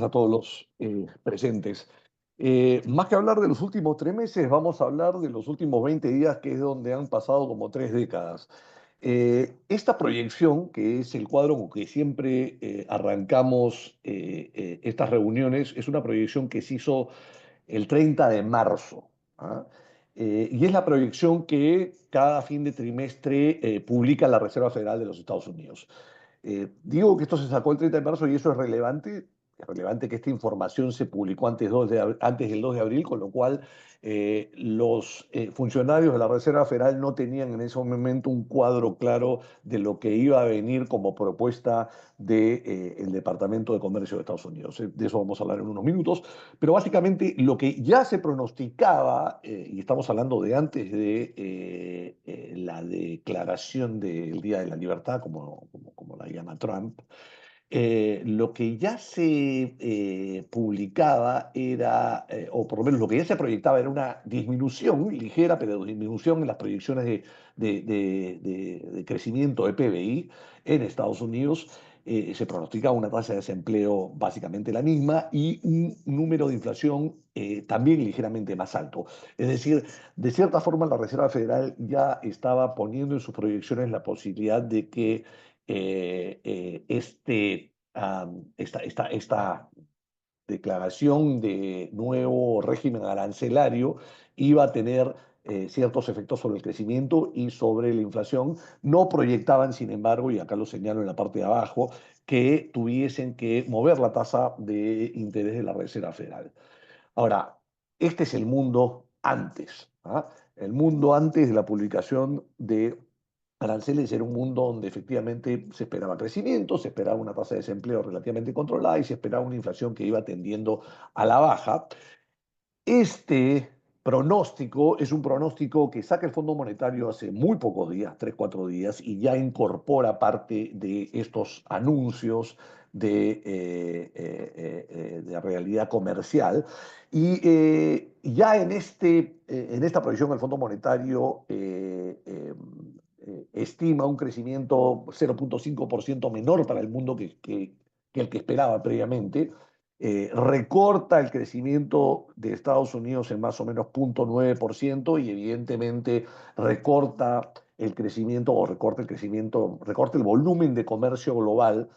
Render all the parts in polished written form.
A todos los presentes. Más que hablar de los últimos 3 meses, vamos a hablar de los últimos 20 días, que es donde han pasado como 3 décadas. Esta proyección, que es el cuadro con que siempre arrancamos estas reuniones, es una proyección que se hizo el 30 de marzo. ¿Ah? Y es la proyección que cada fin de trimestre publica la Reserva Federal de los Estados Unidos. Digo que esto se sacó el 30 de marzo y eso es relevante. Es relevante que esta información se publicó antes del 2 de abril, con lo cual los funcionarios de la Reserva Federal no tenían en ese momento un cuadro claro de lo que iba a venir como propuesta del Departamento de Comercio de Estados Unidos. De eso vamos a hablar en unos minutos. Pero básicamente lo que ya se pronosticaba, y estamos hablando de antes de la declaración del Día de la Libertad, como la llama Trump, lo que ya se publicaba era, o por lo menos lo que ya se proyectaba, era una disminución ligera, pero disminución en las proyecciones de crecimiento de PBI en Estados Unidos. Se pronosticaba una tasa de desempleo básicamente la misma y un número de inflación también ligeramente más alto. Es decir, de cierta forma la Reserva Federal ya estaba poniendo en sus proyecciones la posibilidad de que esta declaración de nuevo régimen arancelario iba a tener ciertos efectos sobre el crecimiento y sobre la inflación. No proyectaban, sin embargo, y acá lo señalo en la parte de abajo, que tuviesen que mover la tasa de interés de la Reserva Federal. Ahora, este es el mundo antes. ¿Ah? El mundo antes de la publicación de aranceles era un mundo donde efectivamente se esperaba crecimiento, se esperaba una tasa de desempleo relativamente controlada y se esperaba una inflación que iba tendiendo a la baja. Este pronóstico es un pronóstico que saca el Fondo Monetario hace muy pocos días, 3, 4 días, y ya incorpora parte de estos anuncios de realidad comercial. Y ya en esta proyección el Fondo Monetario estima un crecimiento 0,5% menor para el mundo que el que esperaba previamente. Recorta el crecimiento de Estados Unidos en más o menos 0,9% y evidentemente recorta el crecimiento o recorta el crecimiento, recorta el volumen de comercio global,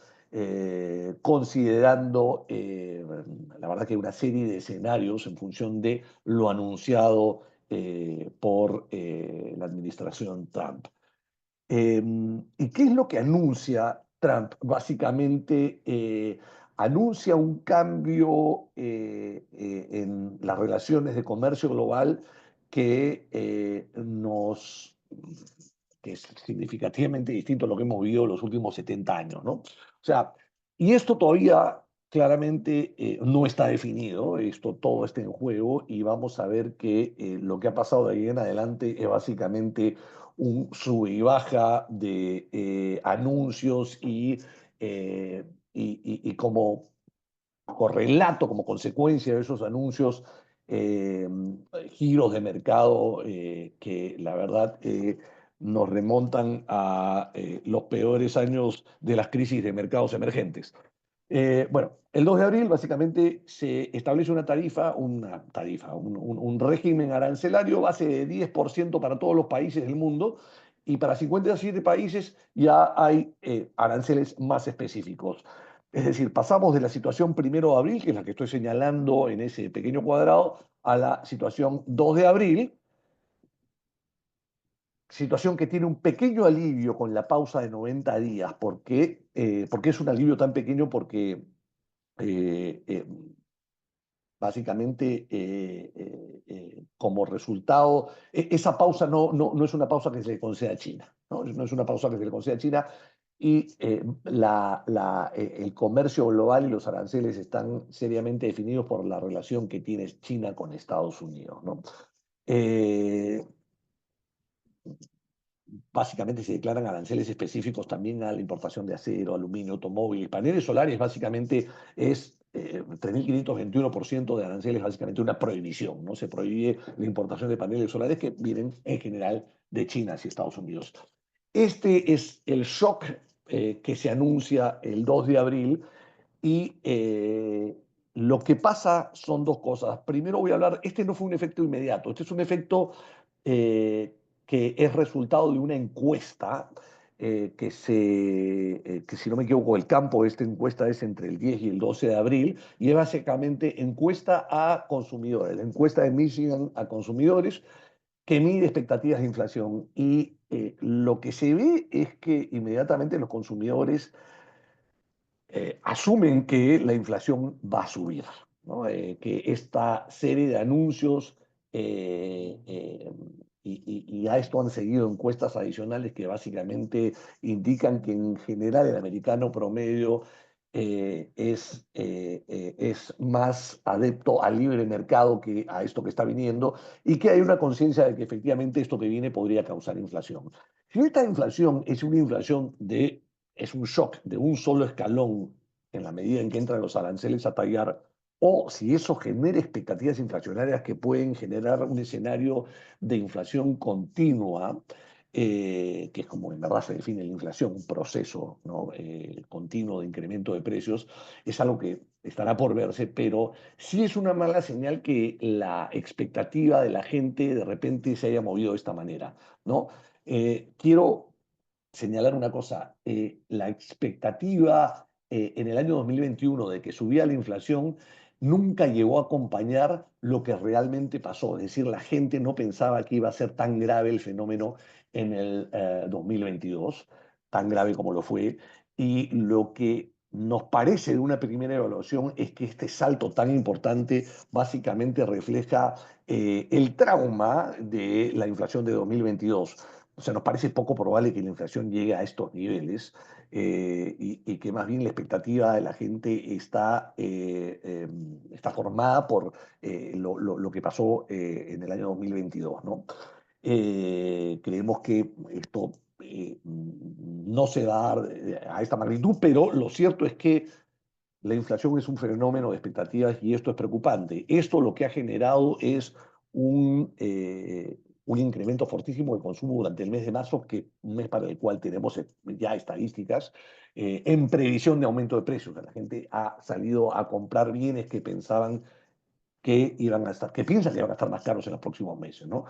considerando la verdad que hay una serie de escenarios en función de lo anunciado por la administración Trump. ¿Y qué es lo que anuncia Trump? Básicamente anuncia un cambio en las relaciones de comercio global que, que es significativamente distinto a lo que hemos vivido los últimos 70 años, ¿no? O sea, y esto todavía claramente no está definido, esto todo está en juego y vamos a ver que lo que ha pasado de ahí en adelante es básicamente un sube y baja de anuncios y como correlato, como consecuencia de esos anuncios, eh, giros de mercado que la verdad nos remontan a los peores años de las crisis de mercados emergentes. Bueno, el 2 de abril básicamente se establece un régimen arancelario base de 10% para todos los países del mundo y para 57 países ya hay aranceles más específicos. Es decir, pasamos de la situación 1 de abril, que es la que estoy señalando en ese pequeño cuadrado, a la situación 2 de abril, situación que tiene un pequeño alivio con la pausa de 90 días. ¿Por qué es un alivio tan pequeño? Porque eh, eh, básicamente como resultado, esa pausa no es una pausa que se le conceda a China, ¿no? No es una pausa que se le conceda a China y el comercio global y los aranceles están seriamente definidos por la relación que tiene China con Estados Unidos, ¿no? Eh, Básicamente se declaran aranceles específicos también a la importación de acero, aluminio, automóviles, paneles solares, básicamente es 3.521% de aranceles, básicamente una prohibición, ¿no? Se prohíbe la importación de paneles solares que vienen en general de China hacia Estados Unidos. Este es el shock que se anuncia el 2 de abril y lo que pasa son dos cosas. Primero voy a hablar, este no fue un efecto inmediato, este es un efecto eh, que es resultado de una encuesta que si no me equivoco, el campo de esta encuesta es entre el 10 y el 12 de abril, y es básicamente encuesta a consumidores, la encuesta de Michigan a consumidores, que mide expectativas de inflación. Y lo que se ve es que inmediatamente los consumidores asumen que la inflación va a subir, ¿no? Que esta serie de anuncios eh, eh, y a esto han seguido encuestas adicionales que básicamente indican que en general el americano promedio es más adepto al libre mercado que a esto que está viniendo, y que hay una conciencia de que efectivamente esto que viene podría causar inflación. Si esta inflación es una inflación es un shock de un solo escalón en la medida en que entran los aranceles a tallar, o si eso genera expectativas inflacionarias que pueden generar un escenario de inflación continua, que es como en verdad se define la inflación, un proceso, ¿no? Continuo de incremento de precios, es algo que estará por verse, pero sí es una mala señal que la expectativa de la gente de repente se haya movido de esta manera, ¿no? Quiero señalar una cosa, la expectativa en el año 2021 de que subía la inflación nunca llegó a acompañar lo que realmente pasó. Es decir, la gente no pensaba que iba a ser tan grave el fenómeno en el 2022, tan grave como lo fue. Y lo que nos parece de una primera evaluación es que este salto tan importante básicamente refleja el trauma de la inflación de 2022. O sea, nos parece poco probable que la inflación llegue a estos niveles, y que más bien la expectativa de la gente está formada por lo que pasó en el año 2022, ¿no? Creemos que esto no se va a dar a esta magnitud, pero lo cierto es que la inflación es un fenómeno de expectativas y esto es preocupante. Esto lo que ha generado es un incremento fortísimo de consumo durante el mes de marzo, que un mes para el cual tenemos ya estadísticas en previsión de aumento de precios. La gente ha salido a comprar bienes que pensaban que iban a estar, que piensan que van a estar más caros en los próximos meses, ¿no?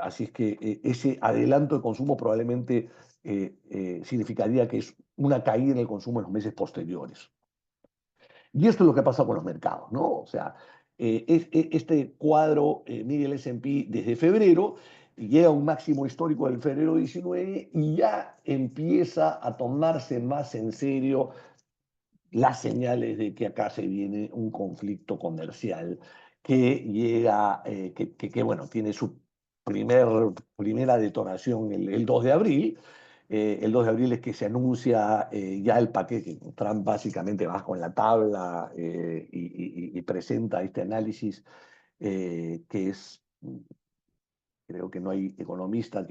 Así es que ese adelanto de consumo probablemente significaría que es una caída en el consumo en los meses posteriores. Y esto es lo que pasa con los mercados, ¿no? O sea, este cuadro mide el S&P desde febrero, llega a un máximo histórico del febrero 19 y ya empieza a tomarse más en serio las señales de que acá se viene un conflicto comercial que llega, bueno, tiene su primera detonación el 2 de abril. El 2 de abril es que se anuncia ya el paquete. Trump básicamente va con la tabla y presenta este análisis que es, creo que no hay economista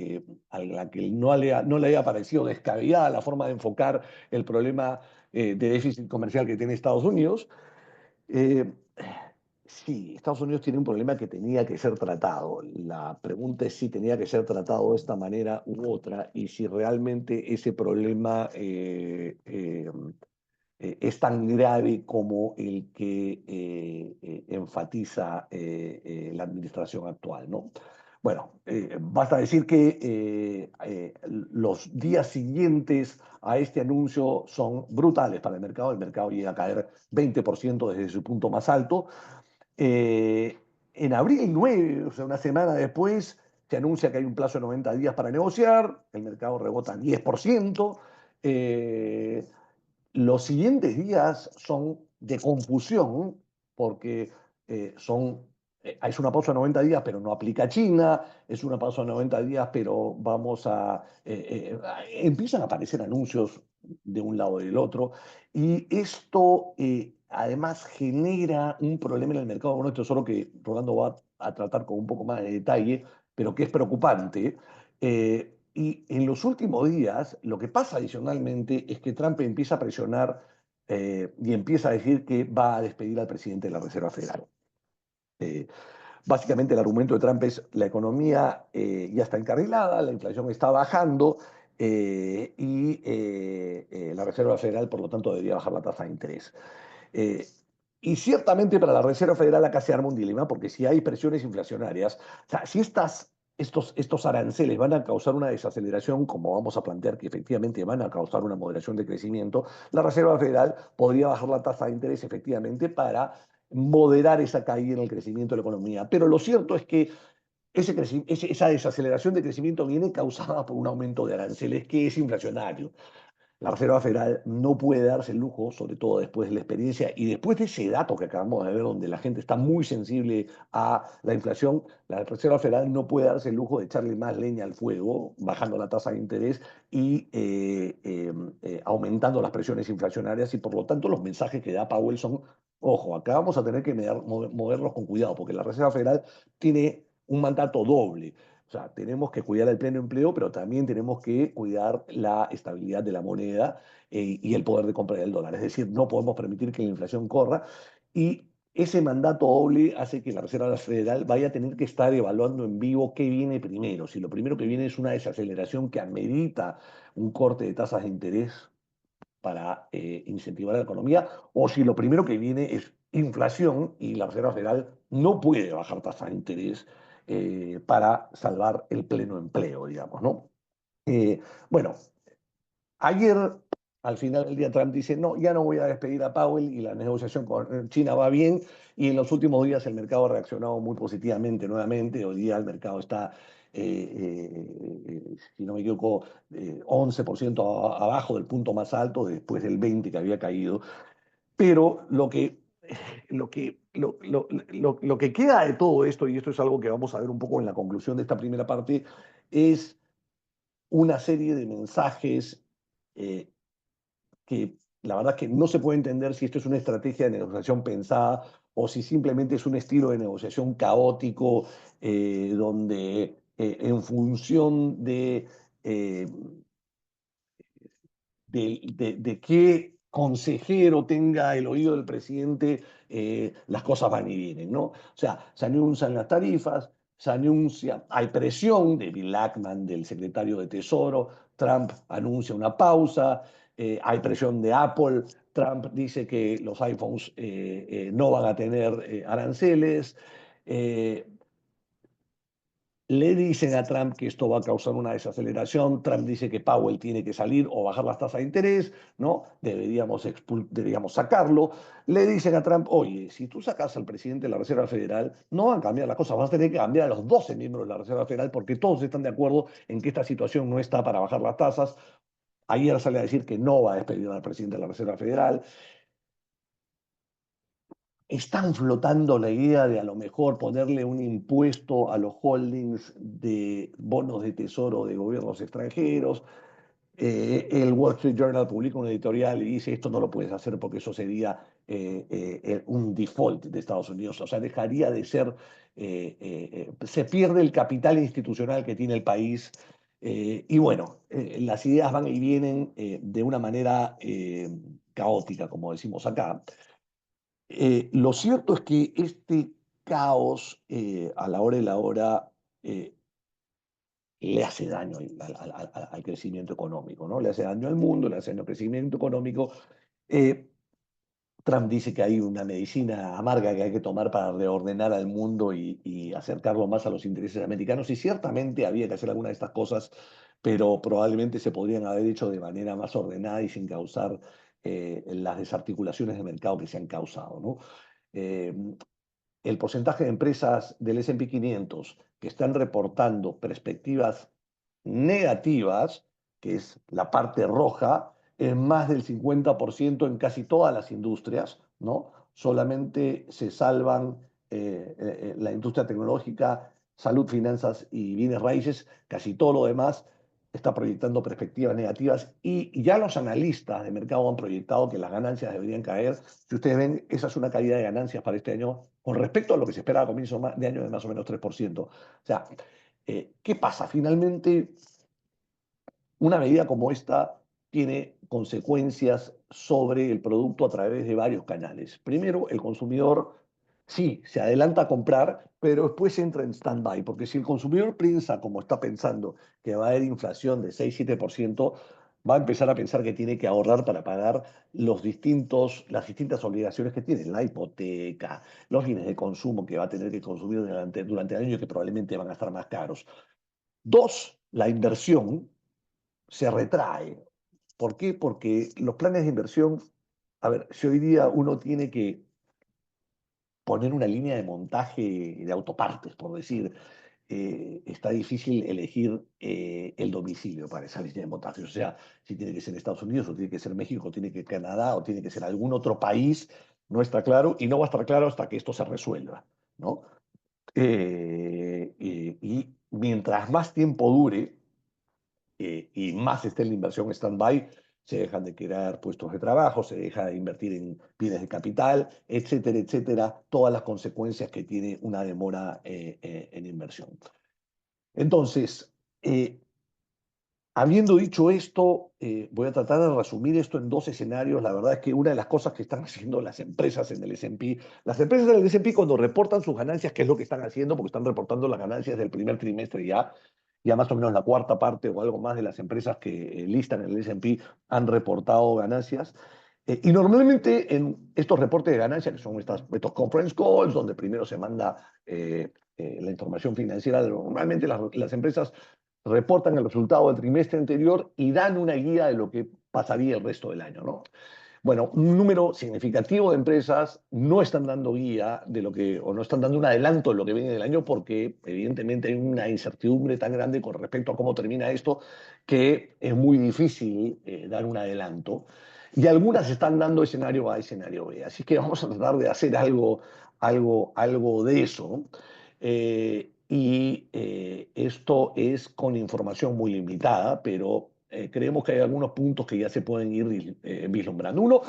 a la que no le haya parecido descabellada la forma de enfocar el problema de déficit comercial que tiene Estados Unidos. Eh, sí, Estados Unidos tiene un problema que tenía que ser tratado. La pregunta es si tenía que ser tratado de esta manera u otra, y si realmente ese problema es tan grave como el que enfatiza la administración actual, ¿no? Bueno, basta decir que los días siguientes a este anuncio son brutales para el mercado. El mercado llega a caer 20% desde su punto más alto. Eh, en abril 9, o sea, una semana después, se anuncia que hay un plazo de 90 días para negociar, el mercado rebota 10%. Eh, los siguientes días son de confusión porque es una pausa de 90 días, pero no aplica a China, es una pausa de 90 días, pero empiezan a aparecer anuncios de un lado y del otro, y esto además genera un problema en el mercado. Bueno, esto es solo que Rolando va a tratar con un poco más de detalle, pero que es preocupante. Y en los últimos días, lo que pasa adicionalmente es que Trump empieza a presionar y empieza a decir que va a despedir al presidente de la Reserva Federal. Eh, Básicamente el argumento de Trump es la economía ya está encarrilada, la inflación está bajando y la Reserva Federal, por lo tanto, debería bajar la tasa de interés. Eh, Y ciertamente para la Reserva Federal acá se arma un dilema, porque si hay presiones inflacionarias, o sea, si estos aranceles van a causar una desaceleración, como vamos a plantear que efectivamente van a causar una moderación de crecimiento, la Reserva Federal podría bajar la tasa de interés efectivamente para moderar esa caída en el crecimiento de la economía. Pero lo cierto es que esa desaceleración de crecimiento viene causada por un aumento de aranceles que es inflacionario. La Reserva Federal no puede darse el lujo, sobre todo después de la experiencia y después de ese dato que acabamos de ver, donde la gente está muy sensible a la inflación, la Reserva Federal no puede darse el lujo de echarle más leña al fuego, bajando la tasa de interés y aumentando las presiones inflacionarias. Y por lo tanto, los mensajes que da Powell son: ojo, acá vamos a tener que movernos con cuidado, porque la Reserva Federal tiene un mandato doble. O sea, tenemos que cuidar el pleno empleo, pero también tenemos que cuidar la estabilidad de la moneda y el poder de compra del dólar. Es decir, no podemos permitir que la inflación corra, y ese mandato doble hace que la Reserva Federal vaya a tener que estar evaluando en vivo qué viene primero. Si lo primero que viene es una desaceleración que amerita un corte de tasas de interés para incentivar la economía, o si lo primero que viene es inflación y la Reserva Federal no puede bajar tasas de interés para salvar el pleno empleo, digamos, ¿no? Eh, bueno, ayer, al final del día, Trump dice: no, ya no voy a despedir a Powell y la negociación con China va bien. Y en los últimos días el mercado ha reaccionado muy positivamente nuevamente. Hoy día el mercado está, si no me equivoco, 11% abajo del punto más alto después del 20 que había caído. Pero lo que queda de todo esto, y esto es algo que vamos a ver un poco en la conclusión de esta primera parte, es una serie de mensajes eh, que la verdad es que no se puede entender si esto es una estrategia de negociación pensada o si simplemente es un estilo de negociación caótico, donde en función eh, de qué consejero tenga el oído del presidente, las cosas van y vienen, ¿no? O sea, se anuncian las tarifas, se anuncia, hay presión de Bill Ackman, del secretario de Tesoro, Trump anuncia una pausa, hay presión de Apple, Trump dice que los iPhones no van a tener aranceles. eh, Le dicen a Trump que esto va a causar una desaceleración. Trump dice que Powell tiene que salir o bajar las tasas de interés, ¿no? Deberíamos sacarlo. Le dicen a Trump: oye, si tú sacas al presidente de la Reserva Federal, no van a cambiar las cosas, vas a tener que cambiar a los 12 miembros de la Reserva Federal, porque todos están de acuerdo en que esta situación no está para bajar las tasas. Ayer sale a decir que no va a despedir al presidente de la Reserva Federal. Están flotando la idea de a lo mejor ponerle un impuesto a los holdings de bonos de tesoro de gobiernos extranjeros. El Wall Street Journal publica un editorial y dice: esto no lo puedes hacer porque eso sería un default de Estados Unidos. O sea, dejaría de ser, se pierde el capital institucional que tiene el país. Y bueno, las ideas van y vienen de una manera caótica, como decimos acá. Lo cierto es que este caos, a la hora de la hora, eh, le hace daño al crecimiento económico, ¿no? Le hace daño al mundo, le hace daño al crecimiento económico. Eh, Trump dice que hay una medicina amarga que hay que tomar para reordenar al mundo y acercarlo más a los intereses americanos, y ciertamente había que hacer alguna de estas cosas, pero probablemente se podrían haber hecho de manera más ordenada y sin causar las desarticulaciones de mercado que se han causado, ¿no? Eh, el porcentaje de empresas del S&P 500 que están reportando perspectivas negativas, que es la parte roja, es más del 50% en casi todas las industrias, ¿no? Solamente se salvan la industria tecnológica, salud, finanzas y bienes raíces. Casi todo lo demás está proyectando perspectivas negativas, y ya los analistas de mercado han proyectado que las ganancias deberían caer. Si ustedes ven, esa es una caída de ganancias para este año con respecto a lo que se esperaba a comienzo de año, de más o menos 3%. O sea, ¿qué pasa? Finalmente, una medida como esta tiene consecuencias sobre el producto a través de varios canales. Primero, el consumidor sí se adelanta a comprar, pero después entra en stand-by, porque si el consumidor piensa, como está pensando, que va a haber inflación de 6-7%, va a empezar a pensar que tiene que ahorrar para pagar las distintas obligaciones que tiene, la hipoteca, los bienes de consumo que va a tener que consumir durante el año y que probablemente van a estar más caros. Dos, la inversión se retrae. ¿Por qué? Porque los planes de inversión, a ver, si hoy día uno tiene que poner una línea de montaje de autopartes, por decir, está difícil elegir el domicilio para esa línea de montaje. O sea, si tiene que ser Estados Unidos, o tiene que ser México, o tiene que ser Canadá, o tiene que ser algún otro país, no está claro y no va a estar claro hasta que esto se resuelva, ¿no? Y mientras más tiempo dure, y más esté la inversión stand-by, se dejan de crear puestos de trabajo, se deja de invertir en bienes de capital, etcétera, etcétera, todas las consecuencias que tiene una demora en inversión. Entonces, habiendo dicho esto, voy a tratar de resumir esto en dos escenarios. La verdad es que una de las cosas que están haciendo las empresas en el S&P, las empresas en el S&P cuando reportan sus ganancias, ¿qué es lo que están haciendo? Porque están reportando las ganancias del primer trimestre ya, ya más o menos la cuarta parte o algo más de las empresas que listan en el S&P han reportado ganancias. Y normalmente en estos reportes de ganancias, que son estos conference calls, donde primero se manda la información financiera, normalmente las empresas reportan el resultado del trimestre anterior y dan una guía de lo que pasaría el resto del año, ¿no? Bueno, un número significativo de empresas no están dando guía de lo que, o no están dando un adelanto de lo que viene del año porque evidentemente hay una incertidumbre tan grande con respecto a cómo termina esto que es muy difícil dar un adelanto. Y algunas están dando escenario A, escenario B. Así que vamos a tratar de hacer algo de eso. Esto es con información muy limitada, pero creemos que hay algunos puntos que ya se pueden ir vislumbrando. Uno,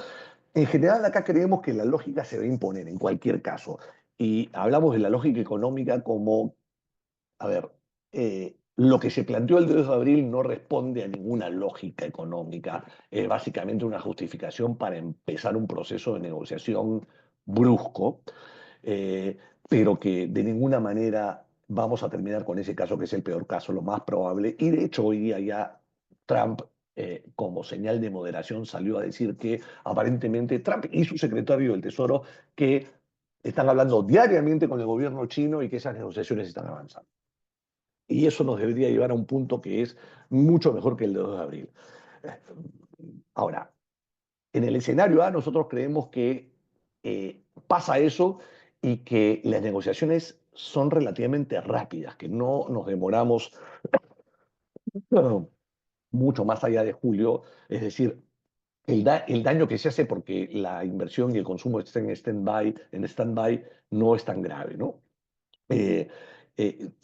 en general acá creemos que la lógica se va a imponer en cualquier caso. Y hablamos de la lógica económica como, a ver, lo que se planteó el 2 de abril no responde a ninguna lógica económica. Es básicamente una justificación para empezar un proceso de negociación brusco, eh, pero que de ninguna manera vamos a terminar con ese caso, que es el peor caso, lo más probable. Y de hecho hoy día ya Trump, como señal de moderación, salió a decir que aparentemente Trump y su secretario del Tesoro que están hablando diariamente con el gobierno chino y que esas negociaciones están avanzando. Y eso nos debería llevar a un punto que es mucho mejor que el de 2 de abril. Eh, Ahora, en el escenario A nosotros creemos que pasa eso y que las negociaciones son relativamente rápidas, que no nos demoramos mucho más allá de julio, es decir, el daño que se hace porque la inversión y el consumo estén en stand-by no es tan grave, ¿no? Eh,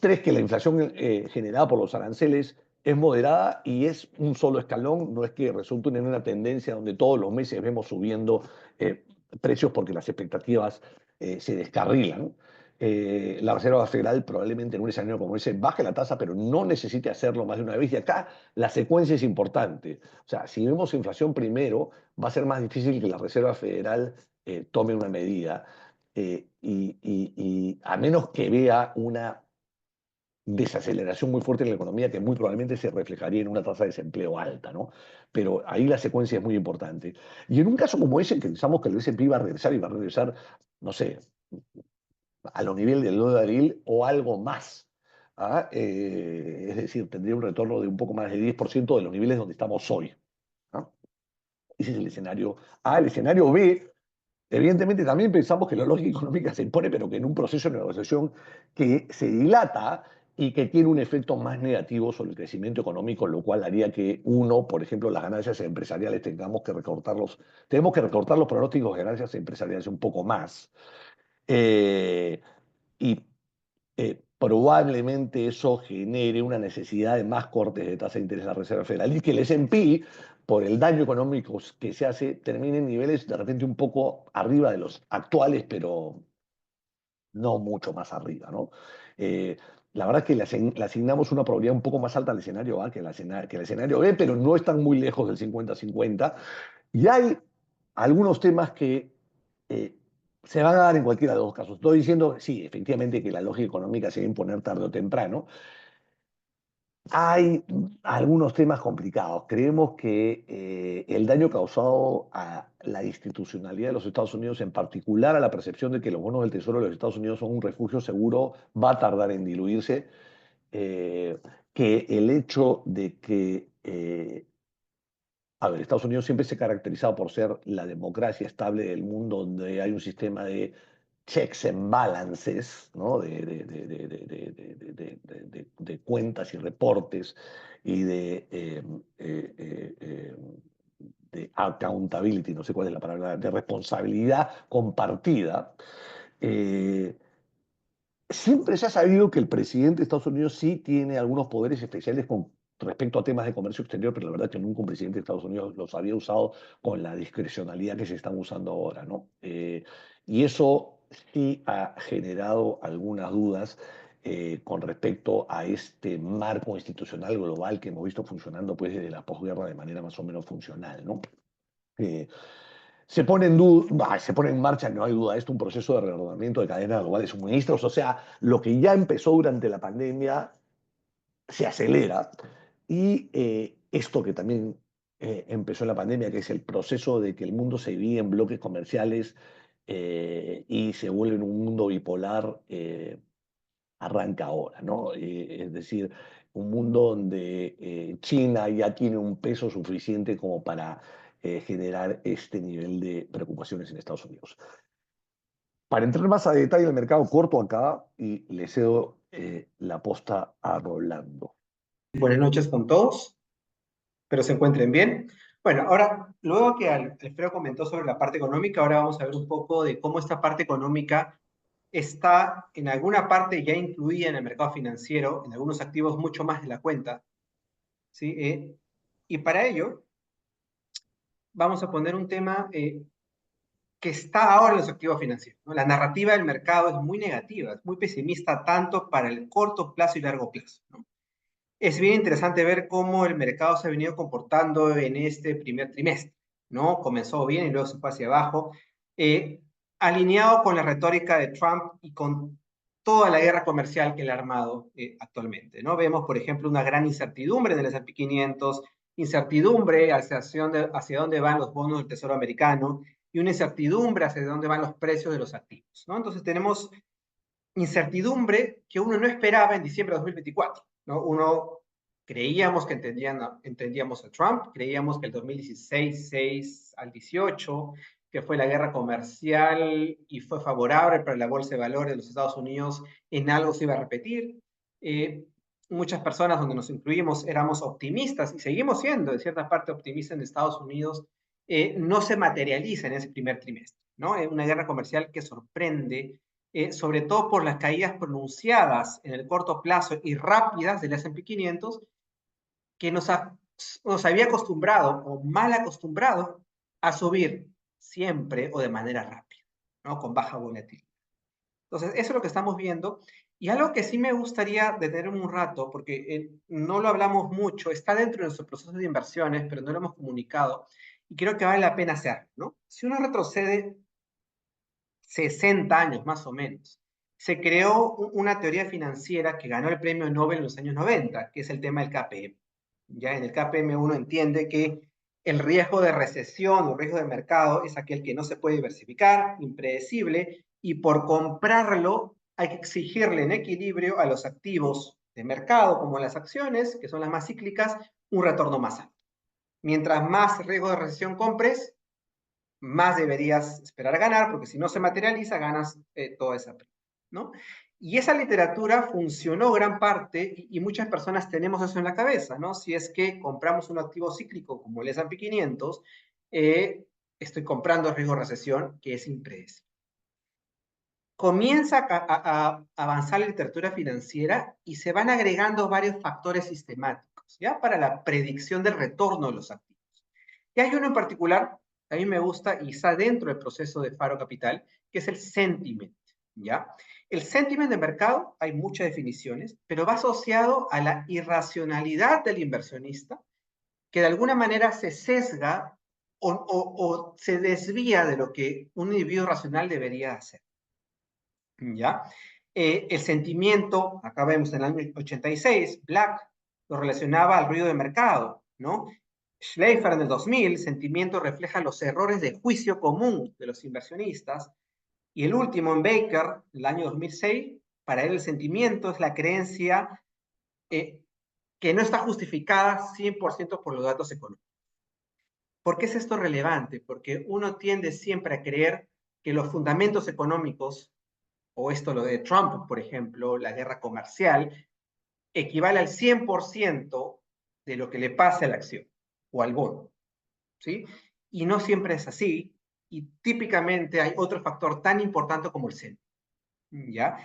Tres, que la inflación generada por los aranceles es moderada y es un solo escalón, no es que resulte en una tendencia donde todos los meses vemos subiendo eh, precios porque las expectativas se descarrilan. La Reserva Federal probablemente en un escenario como ese baje la tasa, pero no necesite hacerlo más de una vez. Y acá la secuencia es importante. O sea, si vemos inflación primero, va a ser más difícil que la Reserva Federal tome una medida y a menos que vea una desaceleración muy fuerte en la economía que muy probablemente se reflejaría en una tasa de desempleo alta, ¿no? Pero ahí la secuencia es muy importante. Y en un caso como ese, que pensamos que el S&P va a regresar y va a regresar, no sé, a los niveles del 2 de abril o algo más. ¿Ah? Es decir, tendría un retorno de un poco más de 10% de los niveles donde estamos hoy. ¿No? Ese es el escenario A. El escenario B, evidentemente también pensamos que la lógica económica se impone, pero que en un proceso de negociación que se dilata y que tiene un efecto más negativo sobre el crecimiento económico, lo cual haría que uno, por ejemplo, las ganancias empresariales tenemos que recortar los pronósticos de ganancias empresariales un poco más. Eh, y Probablemente eso genere una necesidad de más cortes de tasa de interés de la Reserva Federal y que el S&P, por el daño económico que se hace, termine en niveles de repente un poco arriba de los actuales, pero no mucho más arriba, ¿no? Eh, la verdad es que le asignamos una probabilidad un poco más alta al escenario A que al escenario B, pero no están muy lejos del 50-50. Y hay algunos temas que eh, se van a dar en cualquiera de los dos casos. Estoy diciendo, sí, efectivamente, que la lógica económica se va a imponer tarde o temprano, Hay algunos temas complicados. Creemos que el daño causado a la institucionalidad de los Estados Unidos, en particular a la percepción de que los bonos del Tesoro de los Estados Unidos son un refugio seguro, va a tardar en diluirse. Eh, que el hecho de que, a ver, Estados Unidos siempre se ha caracterizado por ser la democracia estable del mundo, donde hay un sistema de checks and balances, ¿no? De cuentas y reportes y de accountability, no sé cuál es la palabra, de responsabilidad compartida. Eh, Siempre se ha sabido que el presidente de Estados Unidos sí tiene algunos poderes especiales con respecto a temas de comercio exterior, pero la verdad que nunca un presidente de Estados Unidos los había usado con la discrecionalidad que se están usando ahora, ¿no? Y eso sí ha generado algunas dudas con respecto a este marco institucional global que hemos visto funcionando pues desde la posguerra de manera más o menos funcional, ¿no? Eh, se pone en marcha, no hay duda, esto un proceso de reordenamiento de cadena global de suministros, o sea, lo que ya empezó durante la pandemia se acelera y esto que también empezó en la pandemia, que es el proceso de que el mundo se divide en bloques comerciales y se vuelve en un mundo bipolar, arranca ahora, ¿no? Es decir, un mundo donde China ya tiene un peso suficiente como para generar este nivel de preocupaciones en Estados Unidos. Para entrar más a detalle el mercado, corto acá y le cedo la posta a Rolando. Buenas noches con todos, espero se encuentren bien. Bueno, ahora, luego que Alfredo comentó sobre la parte económica, ahora vamos a ver un poco de cómo esta parte económica está en alguna parte ya incluida en el mercado financiero, en algunos activos mucho más de la cuenta, ¿sí? Y para ello, vamos a poner un tema que está ahora en los activos financieros, ¿no? La narrativa del mercado es muy negativa, es muy pesimista tanto para el corto plazo y largo plazo, ¿no? Es bien interesante ver cómo el mercado se ha venido comportando en este primer trimestre, ¿no? Comenzó bien y luego se fue hacia abajo, eh, alineado con la retórica de Trump y con toda la guerra comercial que él ha armado actualmente, ¿no? Vemos, por ejemplo, una gran incertidumbre en el S&P 500, incertidumbre hacia dónde van los bonos del Tesoro americano y una incertidumbre hacia dónde van los precios de los activos, ¿no? Entonces tenemos incertidumbre que uno no esperaba en diciembre de 2024, ¿no? Uno creíamos que entendíamos a Trump, creíamos que el 2016 6 al 18, que fue la guerra comercial y fue favorable para la bolsa de valores de los Estados Unidos, en algo se iba a repetir. Eh, Muchas personas, donde nos incluimos, éramos optimistas y seguimos siendo, de cierta parte, optimistas en Estados Unidos. No se materializa en ese primer trimestre, ¿no? Una guerra comercial que sorprende, sobre todo por las caídas pronunciadas en el corto plazo y rápidas del S&P 500, que nos había acostumbrado o mal acostumbrado a subir siempre o de manera rápida, ¿no? Con baja volatilidad. Entonces, eso es lo que estamos viendo. Y algo que sí me gustaría detenerme un rato, porque no lo hablamos mucho, está dentro de nuestro proceso de inversiones, pero no lo hemos comunicado, y creo que vale la pena hacerlo, ¿no? Si uno retrocede 60 años más o menos, se creó una teoría financiera que ganó el premio Nobel en los años 90, que es el tema del KPM. Ya en el KPM uno entiende que el riesgo de recesión o riesgo de mercado es aquel que no se puede diversificar, impredecible, y por comprarlo hay que exigirle en equilibrio a los activos de mercado, como las acciones, que son las más cíclicas, un retorno más alto. Mientras más riesgo de recesión compres, más deberías esperar a ganar, porque si no se materializa, ganas toda esa prima, ¿no? Y esa literatura funcionó gran parte y muchas personas tenemos eso en la cabeza, ¿no? Si es que compramos un activo cíclico como el S&P 500, estoy comprando riesgo de recesión, que es impredecible. Comienza a avanzar la literatura financiera y se van agregando varios factores sistemáticos, ¿ya? Para la predicción del retorno de los activos. Y hay uno en particular que a mí me gusta y está dentro del proceso de Faro Capital, que es el sentiment, ¿ya? El sentiment de mercado, hay muchas definiciones, pero va asociado a la irracionalidad del inversionista, que de alguna manera se sesga o se desvía de lo que un individuo racional debería hacer, ¿ya? El sentimiento, acá vemos en el año 86, Black lo relacionaba al ruido de mercado, ¿no? Schleifer en el 2000, sentimiento refleja los errores de juicio común de los inversionistas. Y el último en Baker, el año 2006, para él el sentimiento es la creencia que no está justificada 100% por los datos económicos. ¿Por qué es esto relevante? Porque uno tiende siempre a creer que los fundamentos económicos, o esto lo de Trump, por ejemplo, la guerra comercial, equivale al 100% de lo que le pasa a la acción o al bono, ¿sí? Y no siempre es así, y típicamente hay otro factor tan importante como el sentimiento, ¿ya?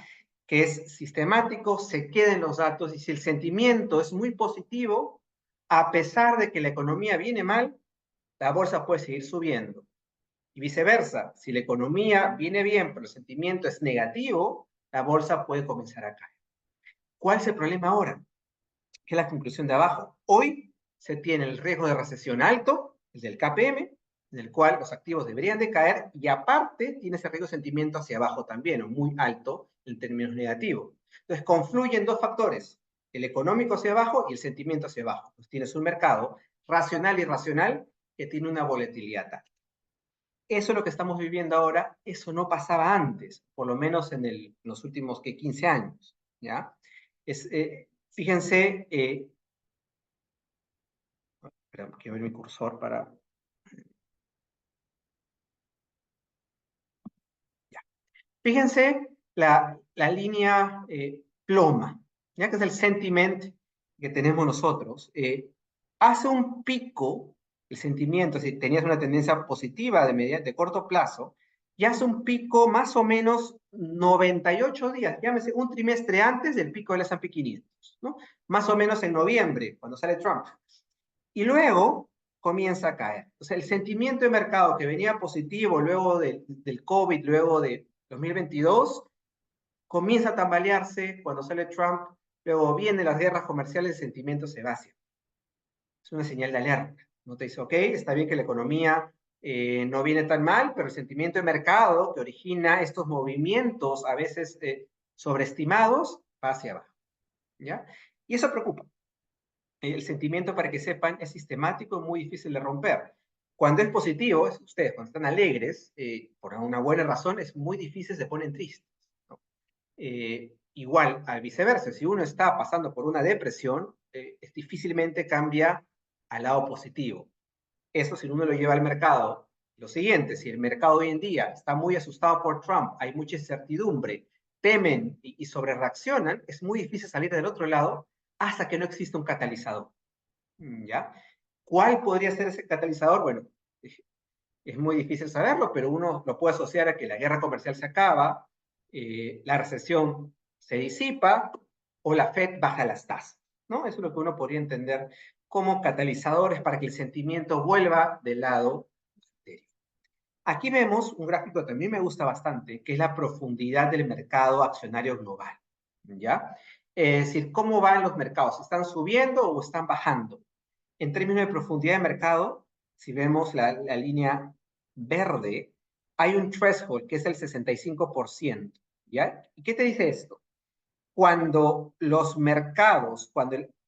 Que es sistemático, se queda en los datos, y si el sentimiento es muy positivo, a pesar de que la economía viene mal, la bolsa puede seguir subiendo. Y viceversa, si la economía viene bien, pero el sentimiento es negativo, la bolsa puede comenzar a caer. ¿Cuál es el problema ahora? Que es la conclusión de abajo. Hoy se tiene el riesgo de recesión alto, el del KPM, en el cual los activos deberían de caer, y aparte tiene ese riesgo de sentimiento hacia abajo también, o muy alto en términos negativos. Entonces confluyen dos factores, el económico hacia abajo y el sentimiento hacia abajo. Pues tienes un mercado racional y irracional que tiene una volatilidad alta. Eso es lo que estamos viviendo ahora, eso no pasaba antes, por lo menos en los últimos 15 años, ¿ya? Fíjense, quiero ver mi cursor para... Ya. Fíjense la línea ploma, ya que es el sentiment que tenemos nosotros. Hace un pico, el sentimiento, si tenías una tendencia positiva de corto plazo, y hace un pico más o menos 98 días, llámese un trimestre antes del pico del S&P 500, ¿no? Más o menos en noviembre, cuando sale Trump. Y luego comienza a caer. O sea, el sentimiento de mercado que venía positivo luego del COVID, luego de 2022, comienza a tambalearse cuando sale Trump, luego vienen las guerras comerciales, el sentimiento se vacía. Es una señal de alerta. No te dice, ok, está bien que la economía no viene tan mal, pero el sentimiento de mercado que origina estos movimientos a veces sobreestimados va hacia abajo, ¿ya? Y eso preocupa. El sentimiento, para que sepan, es sistemático y muy difícil de romper. Cuando es positivo, ustedes cuando están alegres, por una buena razón, es muy difícil, se ponen tristes, ¿no? Igual, al viceversa, si uno está pasando por una depresión, difícilmente cambia al lado positivo. Eso, si uno lo lleva al mercado, lo siguiente, si el mercado hoy en día está muy asustado por Trump, hay mucha incertidumbre, temen y sobre reaccionan, es muy difícil salir del otro lado hasta que no exista un catalizador, ¿ya? ¿Cuál podría ser ese catalizador? Bueno, es muy difícil saberlo, pero uno lo puede asociar a que la guerra comercial se acaba, la recesión se disipa o la Fed baja las tasas, ¿no? Eso es lo que uno podría entender como catalizadores para que el sentimiento vuelva del lado serio. Aquí vemos un gráfico que también me gusta bastante, que es la profundidad del mercado accionario global, ¿ya? Es decir, ¿cómo van los mercados? ¿Están subiendo o están bajando? En términos de profundidad de mercado, si vemos la línea verde, hay un threshold que es el 65%, ¿ya? ¿Y qué te dice esto? Cuando los mercados,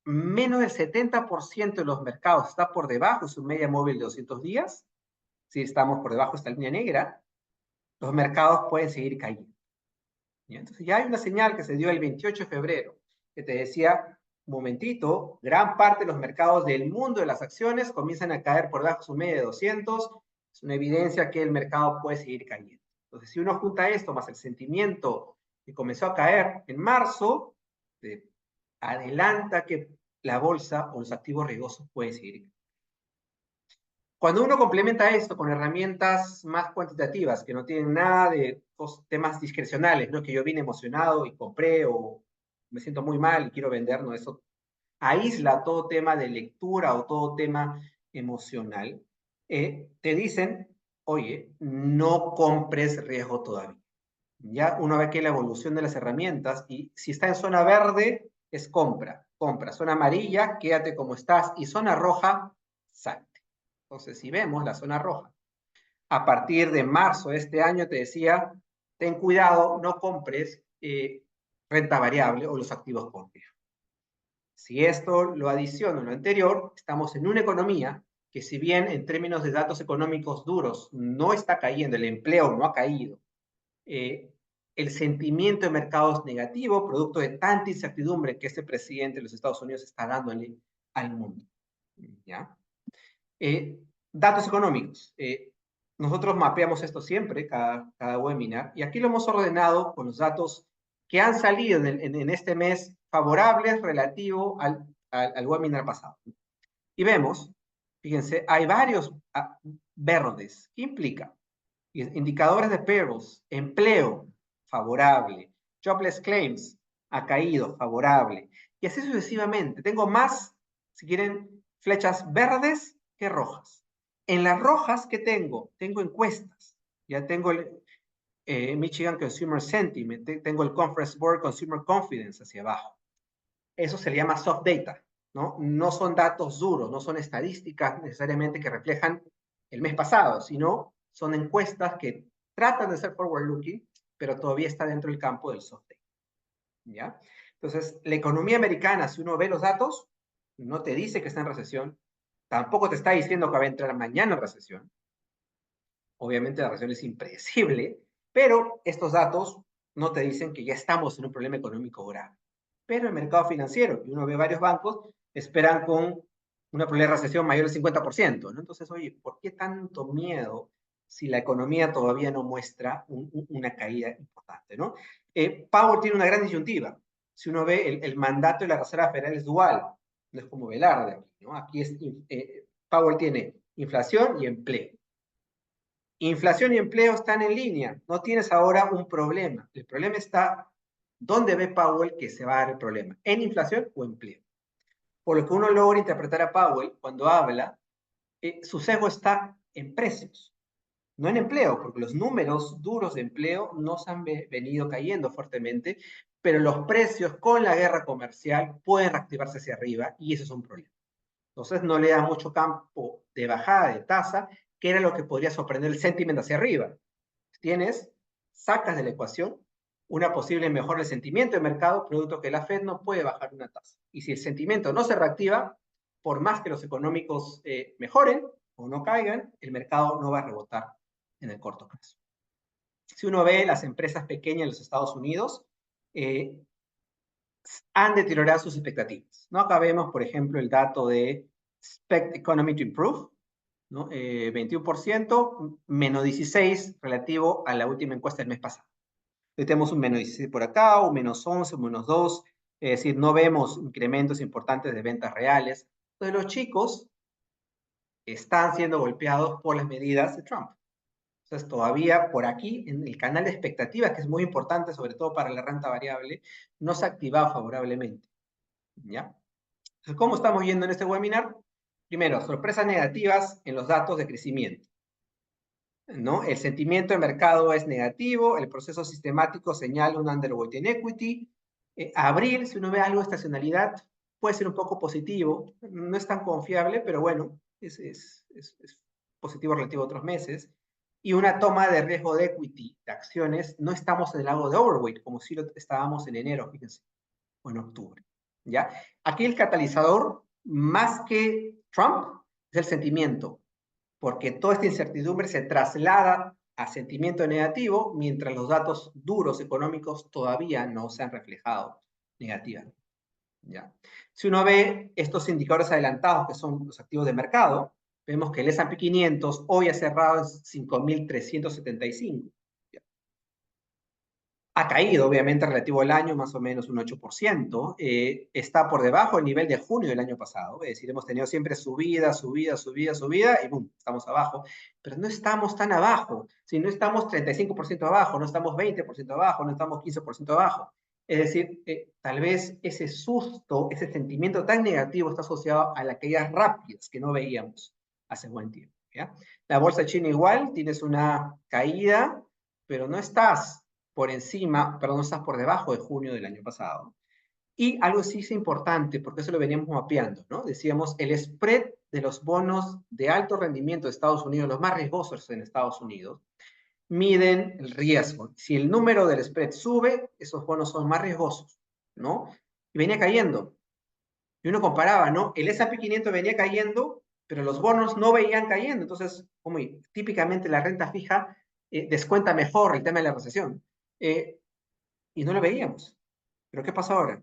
menos del 70% de los mercados está por debajo de su media móvil de 200 días, si estamos por debajo de esta línea negra, los mercados pueden seguir cayendo, ¿ya? Entonces ya hay una señal que se dio el 28 de febrero, que te decía, un momentito, gran parte de los mercados del mundo de las acciones comienzan a caer por debajo de su media de 200, es una evidencia que el mercado puede seguir cayendo. Entonces, si uno junta esto más el sentimiento que comenzó a caer en marzo, adelanta que la bolsa o los activos riesgosos pueden seguir cayendo. Cuando uno complementa esto con herramientas más cuantitativas, que no tienen nada de temas discrecionales, no que yo vine emocionado y compré, o me siento muy mal y quiero vender, no, eso aísla todo tema de lectura o todo tema emocional, te dicen, oye, no compres riesgo todavía. Ya uno ve que la evolución de las herramientas, y si está en zona verde, es compra, compra. Zona amarilla, quédate como estás, y zona roja, salte. Entonces, si vemos la zona roja, a partir de marzo de este año te decía, ten cuidado, no compres renta variable o los activos por riesgo. Si esto lo adiciono a lo anterior, estamos en una economía que, si bien en términos de datos económicos duros no está cayendo, el empleo no ha caído, el sentimiento de mercado es negativo, producto de tanta incertidumbre que este presidente de los Estados Unidos está dándole al mundo. ¿Ya? Datos económicos. Nosotros mapeamos esto siempre, cada webinar, y aquí lo hemos ordenado con los datos que han salido en este mes favorables relativo al webinar pasado. Y vemos, fíjense, hay varios verdes. ¿Qué implica? Indicadores de payrolls, empleo, favorable. Jobless claims, ha caído, favorable. Y así sucesivamente. Tengo más, si quieren, flechas verdes que rojas. En las rojas, ¿qué tengo? Tengo encuestas. Ya tengo el Michigan Consumer Sentiment, tengo el Conference Board Consumer Confidence hacia abajo. Eso se le llama soft data, ¿no? No son datos duros, no son estadísticas necesariamente que reflejan el mes pasado, sino son encuestas que tratan de ser forward-looking, pero todavía está dentro del campo del soft data, ¿ya? Entonces, la economía americana, si uno ve los datos, no te dice que está en recesión, tampoco te está diciendo que va a entrar mañana en recesión. Obviamente la recesión es impredecible, pero estos datos no te dicen que ya estamos en un problema económico grave. Pero el mercado financiero, y uno ve varios bancos, esperan con una probabilidad de recesión mayor del 50%, ¿no? Entonces, oye, ¿por qué tanto miedo si la economía todavía no muestra una caída importante, ¿no? Powell tiene una gran disyuntiva. Si uno ve el mandato de la Reserva Federal es dual, no es como Velarde aquí, ¿no? Aquí Powell tiene inflación y empleo. Inflación y empleo están en línea. No tienes ahora un problema. El problema está, ¿dónde ve Powell que se va a dar el problema? ¿En inflación o empleo? Por lo que uno logra interpretar a Powell cuando habla, su sesgo está en precios, no en empleo, porque los números duros de empleo no se han venido cayendo fuertemente, pero los precios con la guerra comercial pueden reactivarse hacia arriba y eso es un problema. Entonces no le da mucho campo de bajada de tasa, que era lo que podría sorprender el sentiment hacia arriba. Sacas de la ecuación una posible mejora del sentimiento de mercado, producto que la Fed no puede bajar una tasa. Y si el sentimiento no se reactiva, por más que los económicos mejoren o no caigan, el mercado no va a rebotar en el corto plazo. Si uno ve las empresas pequeñas en los Estados Unidos, han deteriorado sus expectativas, ¿no? Acá vemos, por ejemplo, el dato de Expect Economy to Improve, ¿no? 21%, menos 16 relativo a la última encuesta del mes pasado. Entonces tenemos un menos 16 por acá, un menos 11, un menos 2, es decir, no vemos incrementos importantes de ventas reales. Entonces los chicos están siendo golpeados por las medidas de Trump. Entonces todavía por aquí, en el canal de expectativas, que es muy importante, sobre todo para la renta variable, no se ha activado favorablemente, ¿ya? Entonces, ¿cómo estamos yendo en este webinar? Primero, sorpresas negativas en los datos de crecimiento, ¿no? El sentimiento de mercado es negativo, el proceso sistemático señala un underweight en equity. Abril, si uno ve algo de estacionalidad, puede ser un poco positivo, no es tan confiable, pero bueno, es positivo relativo a otros meses. Y una toma de riesgo de equity, de acciones, no estamos en el lado de overweight, como si lo estábamos en enero, fíjense, o en octubre, ¿ya? Aquí el catalizador, más que Trump, es el sentimiento, porque toda esta incertidumbre se traslada a sentimiento negativo, mientras los datos duros económicos todavía no se han reflejado negativamente, ¿ya? Si uno ve estos indicadores adelantados, que son los activos de mercado, vemos que el S&P 500 hoy ha cerrado en 5.375. Ha caído, obviamente, relativo al año, más o menos un 8%. Está por debajo del nivel de junio del año pasado. Es decir, hemos tenido siempre subida, subida, subida, subida, y boom, estamos abajo. Pero no estamos tan abajo. Si no estamos 35% abajo, no estamos 20% abajo, no estamos 15% abajo. Es decir, tal vez ese susto, ese sentimiento tan negativo está asociado a las caídas rápidas que no veíamos hace buen tiempo, ¿ya? La bolsa china igual, tienes una caída, pero no estás por encima, perdón, no estás por debajo de junio del año pasado. Y algo sí es importante, porque eso lo veníamos mapeando, ¿no? Decíamos, el spread de los bonos de alto rendimiento de Estados Unidos, los más riesgosos en Estados Unidos, miden el riesgo. Si el número del spread sube, esos bonos son más riesgosos, ¿no? Y venía cayendo. Y uno comparaba, ¿no? El S&P 500 venía cayendo, pero los bonos no veían cayendo. Entonces, como típicamente la renta fija descuenta mejor el tema de la recesión. Y no lo veíamos. Pero ¿qué pasa ahora?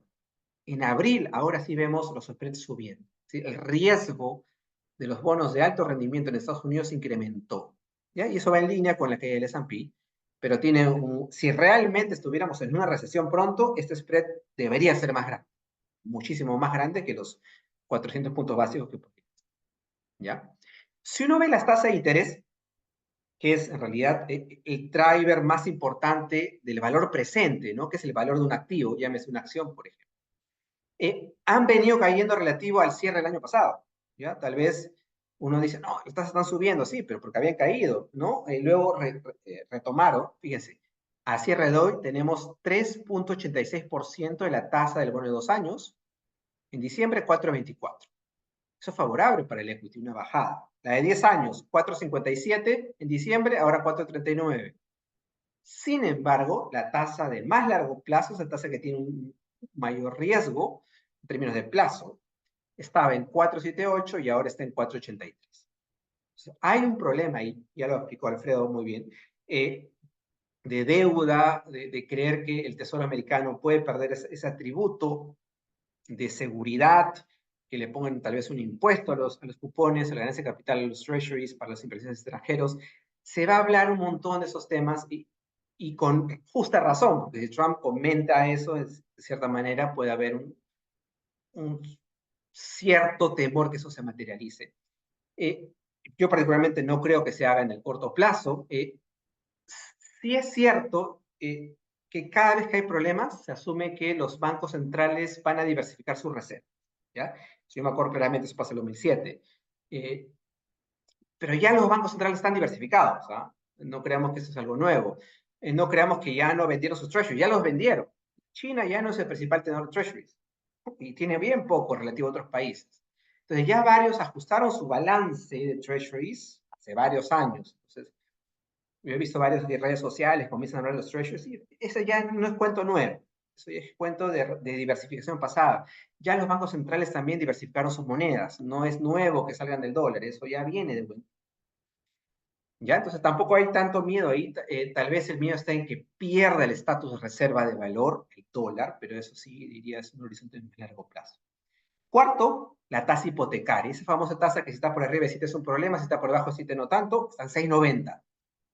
En abril, ahora sí vemos los spreads subiendo. ¿Sí? El riesgo de los bonos de alto rendimiento en Estados Unidos incrementó. ¿Ya? Y eso va en línea con la caída del S&P. Pero si realmente estuviéramos en una recesión pronto, este spread debería ser más grande. Muchísimo más grande que los 400 puntos básicos que ¿ya? Si uno ve las tasas de interés, que es en realidad el driver más importante del valor presente, ¿no? Que es el valor de un activo, llámese una acción, por ejemplo. Han venido cayendo relativo al cierre del año pasado, ¿ya? Tal vez uno dice, no, las tasas están subiendo, sí, pero porque habían caído, ¿no? Luego retomaron, fíjense, a cierre de hoy tenemos 3,86% de la tasa del bono de 2 años, en diciembre 4,24. Eso es favorable para el equity, una bajada. La de 10 años, 4,57 en diciembre, ahora 4,39. Sin embargo, la tasa de más largo plazo, esa tasa que tiene un mayor riesgo en términos de plazo, estaba en 4,78 y ahora está en 4,83. Hay un problema ahí, ya lo explicó Alfredo muy bien, de deuda, de creer que el Tesoro americano puede perder ese atributo de seguridad, que le pongan tal vez un impuesto a los cupones, a la ganancia de capital, a los treasuries para las inversiones extranjeros. Se va a hablar un montón de esos temas y con justa razón, porque si Trump comenta eso, de cierta manera puede haber un cierto temor que eso se materialice. Yo particularmente no creo que se haga en el corto plazo. Sí es cierto que cada vez que hay problemas, se asume que los bancos centrales van a diversificar sus reservas. ¿Ya? Si yo me acuerdo claramente, eso pasó en el 2007. Pero ya los bancos centrales están diversificados. ¿Ah? No creamos que eso es algo nuevo. No creamos que ya no vendieron sus treasuries, ya los vendieron. China ya no es el principal tenedor de treasuries y tiene bien poco relativo a otros países. Entonces ya varios ajustaron su balance de treasuries hace varios años. Entonces, yo he visto varias redes sociales, comienzan a hablar de los treasuries, y eso ya no es cuento nuevo, eso ya es cuento de diversificación pasada. Ya los bancos centrales también diversificaron sus monedas, no es nuevo que salgan del dólar, eso ya viene de bueno. ¿Ya? Entonces tampoco hay tanto miedo ahí, tal vez el miedo está en que pierda el estatus de reserva de valor, el dólar, pero eso sí diría es un horizonte de largo plazo. Cuarto, la tasa hipotecaria, esa famosa tasa que si está por arriba de 7 es un problema, si está por debajo de 7 no tanto, están 6,90.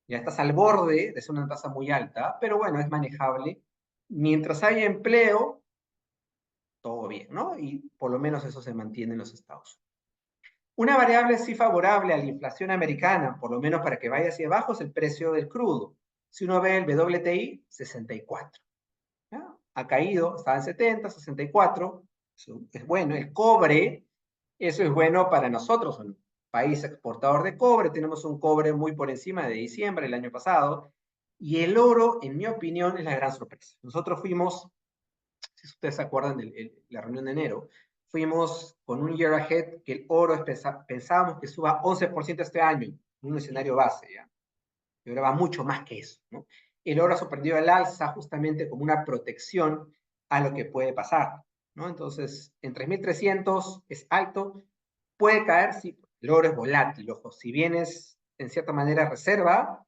Ya estás al borde de ser una tasa muy alta, pero bueno, es manejable. Mientras haya empleo, todo bien, ¿no? Y por lo menos eso se mantiene en los Estados Unidos. Una variable sí favorable a la inflación americana, por lo menos para que vaya hacia abajo, es el precio del crudo. Si uno ve el WTI, 64. ¿Ya? Ha caído, estaba en 70, 64. Eso es bueno. El cobre, eso es bueno para nosotros, un país exportador de cobre. Tenemos un cobre muy por encima de diciembre del año pasado. Y el oro, en mi opinión, es la gran sorpresa. Nosotros fuimos, si ustedes se acuerdan de la reunión de enero, fuimos con un year ahead que el oro pensábamos que suba 11% este año, en un escenario base, ¿ya? Y ahora va mucho más que eso, ¿no? El oro ha sorprendido al alza justamente como una protección a lo que puede pasar, ¿no? Entonces, en 3.300 es alto, puede caer, sí, el oro es volátil, ojo, si bien es en cierta manera reserva,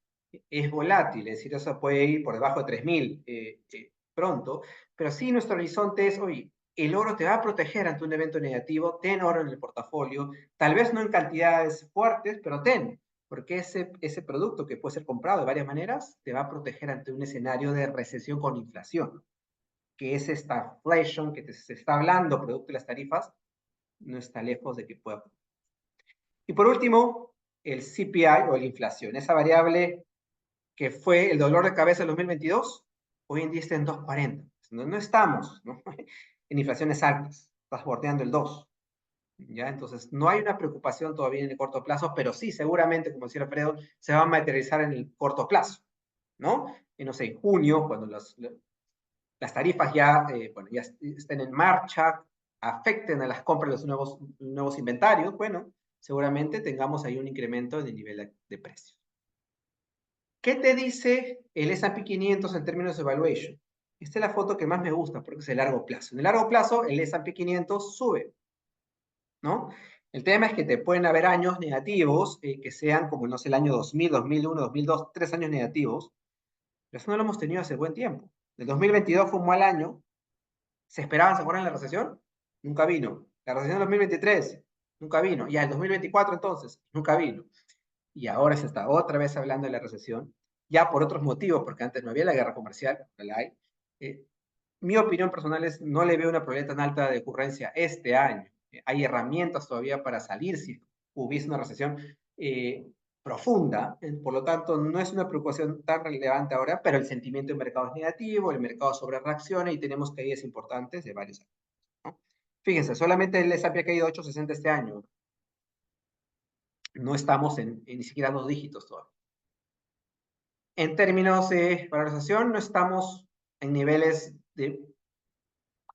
es volátil, es decir, eso puede ir por debajo de 3.000 pronto, pero sí nuestro horizonte es, oye, el oro te va a proteger ante un evento negativo, ten oro en el portafolio, tal vez no en cantidades fuertes, pero ten, porque ese producto que puede ser comprado de varias maneras te va a proteger ante un escenario de recesión con inflación, que es esta inflation que se está hablando, producto de las tarifas, no está lejos de que pueda. Y por último, el CPI o la inflación, esa variable que fue el dolor de cabeza del 2022, hoy en día está en 2,40. No estamos, ¿no? En inflaciones altas, estás bordeando el 2. ¿Ya? Entonces, no hay una preocupación todavía en el corto plazo, pero sí, seguramente, como decía Alfredo, se va a materializar en el corto plazo, ¿no? Y no sé, en junio, cuando las tarifas ya, bueno, ya estén en marcha, afecten a las compras de los nuevos inventarios, bueno, seguramente tengamos ahí un incremento en el nivel de precios. ¿Qué te dice el S&P 500 en términos de valuation? Esta es la foto que más me gusta porque es de largo plazo. En el largo plazo, el S&P 500 sube. ¿no? El tema es que te pueden haber años negativos que sean como, no sé, el año 2000, 2001, 2002, 3 años negativos, pero eso no lo hemos tenido hace buen tiempo. El 2022 fue un mal año. ¿Se esperaban, se acuerdan, la recesión? Nunca vino. La recesión del 2023, nunca vino. Ya el 2024 entonces, nunca vino. Y ahora se está otra vez hablando de la recesión, ya por otros motivos, porque antes no había la guerra comercial, la hay. Eh, Mi opinión personal es, no le veo una probabilidad tan alta de ocurrencia este año. Hay herramientas todavía para salir si hubiese una recesión profunda, por lo tanto no es una preocupación tan relevante ahora, pero el sentimiento de mercado es negativo, el mercado sobre reacciona y tenemos caídas importantes de varios años, ¿no? Fíjense, solamente el S&P ha caído 8,60 este año, no estamos en ni siquiera 2 dígitos todavía. En términos de valorización, no estamos en niveles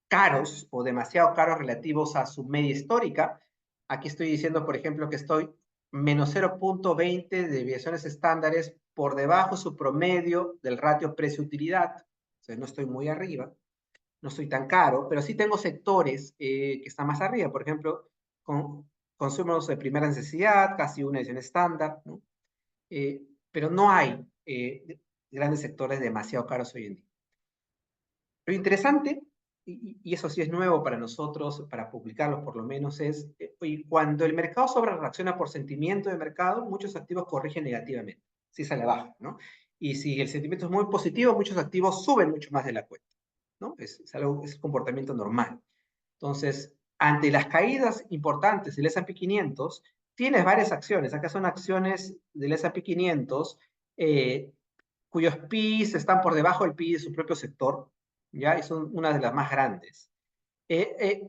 caros o demasiado caros relativos a su media histórica. Aquí estoy diciendo, por ejemplo, que estoy menos 0,20 de desviaciones estándares por debajo de su promedio del ratio precio-utilidad. O sea, no estoy muy arriba, no estoy tan caro, pero sí tengo sectores que están más arriba. Por ejemplo, con consumos de primera necesidad, casi una edición estándar, ¿no? Pero no hay grandes sectores demasiado caros hoy en día. Lo interesante, y eso sí es nuevo para nosotros, para publicarlos por lo menos, es cuando el mercado sobre reacciona por sentimiento de mercado, muchos activos corrigen negativamente, si sale baja, ¿no? Y si el sentimiento es muy positivo, muchos activos suben mucho más de la cuenta, ¿no? Es un comportamiento normal. Entonces, ante las caídas importantes del S&P 500, tienes varias acciones. Acá son acciones del S&P 500 cuyos PIs están por debajo del PI de su propio sector, ¿ya? Y son una de las más grandes.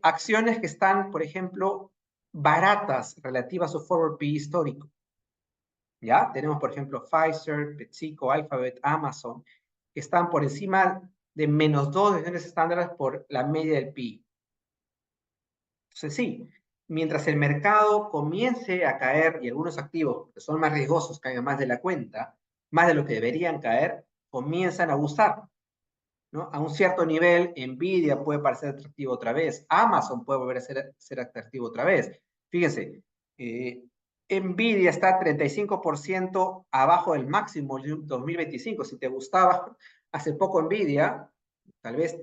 Acciones que están, por ejemplo, baratas relativas a su forward PI histórico, ¿ya? Tenemos, por ejemplo, Pfizer, PepsiCo, Alphabet, Amazon, que están por encima de menos 2 divisiones estándares por la media del PI. Entonces, sí, mientras el mercado comience a caer y algunos activos que son más riesgosos caigan más de la cuenta, más de lo que deberían caer, comienzan a abusar, ¿no? A un cierto nivel, Nvidia puede parecer atractivo otra vez, Amazon puede volver a ser atractivo otra vez. Fíjense, Nvidia está 35% abajo del máximo del 2025. Si te gustaba hace poco Nvidia, tal vez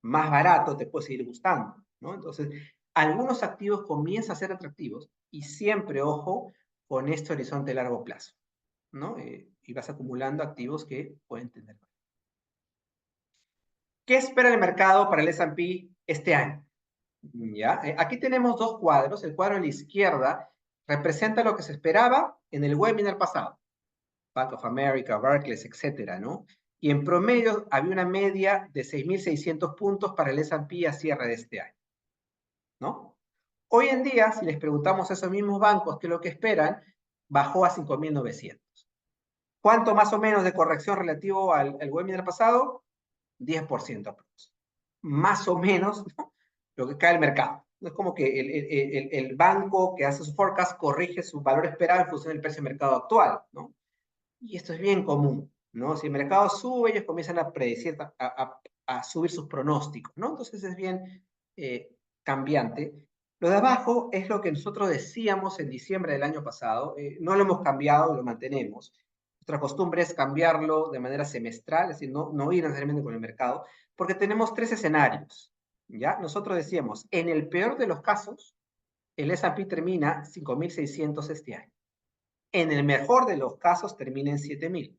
más barato te puede seguir gustando, ¿no? Entonces, algunos activos comienzan a ser atractivos y siempre, ojo, con este horizonte a largo plazo, ¿no? Y vas acumulando activos que pueden tener. ¿Qué espera el mercado para el S&P este año? ¿Ya? Aquí tenemos dos cuadros. El cuadro a la izquierda representa lo que se esperaba en el webinar pasado. Bank of America, Barclays, etcétera, ¿no? Y en promedio había una media de 6.600 puntos para el S&P a cierre de este año, ¿no? Hoy en día, si les preguntamos a esos mismos bancos qué es lo que esperan, bajó a 5.900. ¿Cuánto más o menos de corrección relativo al webinar pasado? 10% aproximadamente. Más o menos, ¿no? Lo que cae el mercado. No es como que el banco que hace su forecast corrige su valor esperado en función del precio de mercado actual, ¿no? Y esto es bien común, ¿no? Si el mercado sube, ellos comienzan a predecir, a subir sus pronósticos, ¿no? Entonces es bien cambiante. Lo de abajo es lo que nosotros decíamos en diciembre del año pasado. No lo hemos cambiado, lo mantenemos. Nuestra costumbre es cambiarlo de manera semestral, es decir, no ir necesariamente con el mercado, porque tenemos 3 escenarios, ¿ya? Nosotros decíamos, en el peor de los casos, el S&P termina 5.600 este año. En el mejor de los casos termina en 7.000.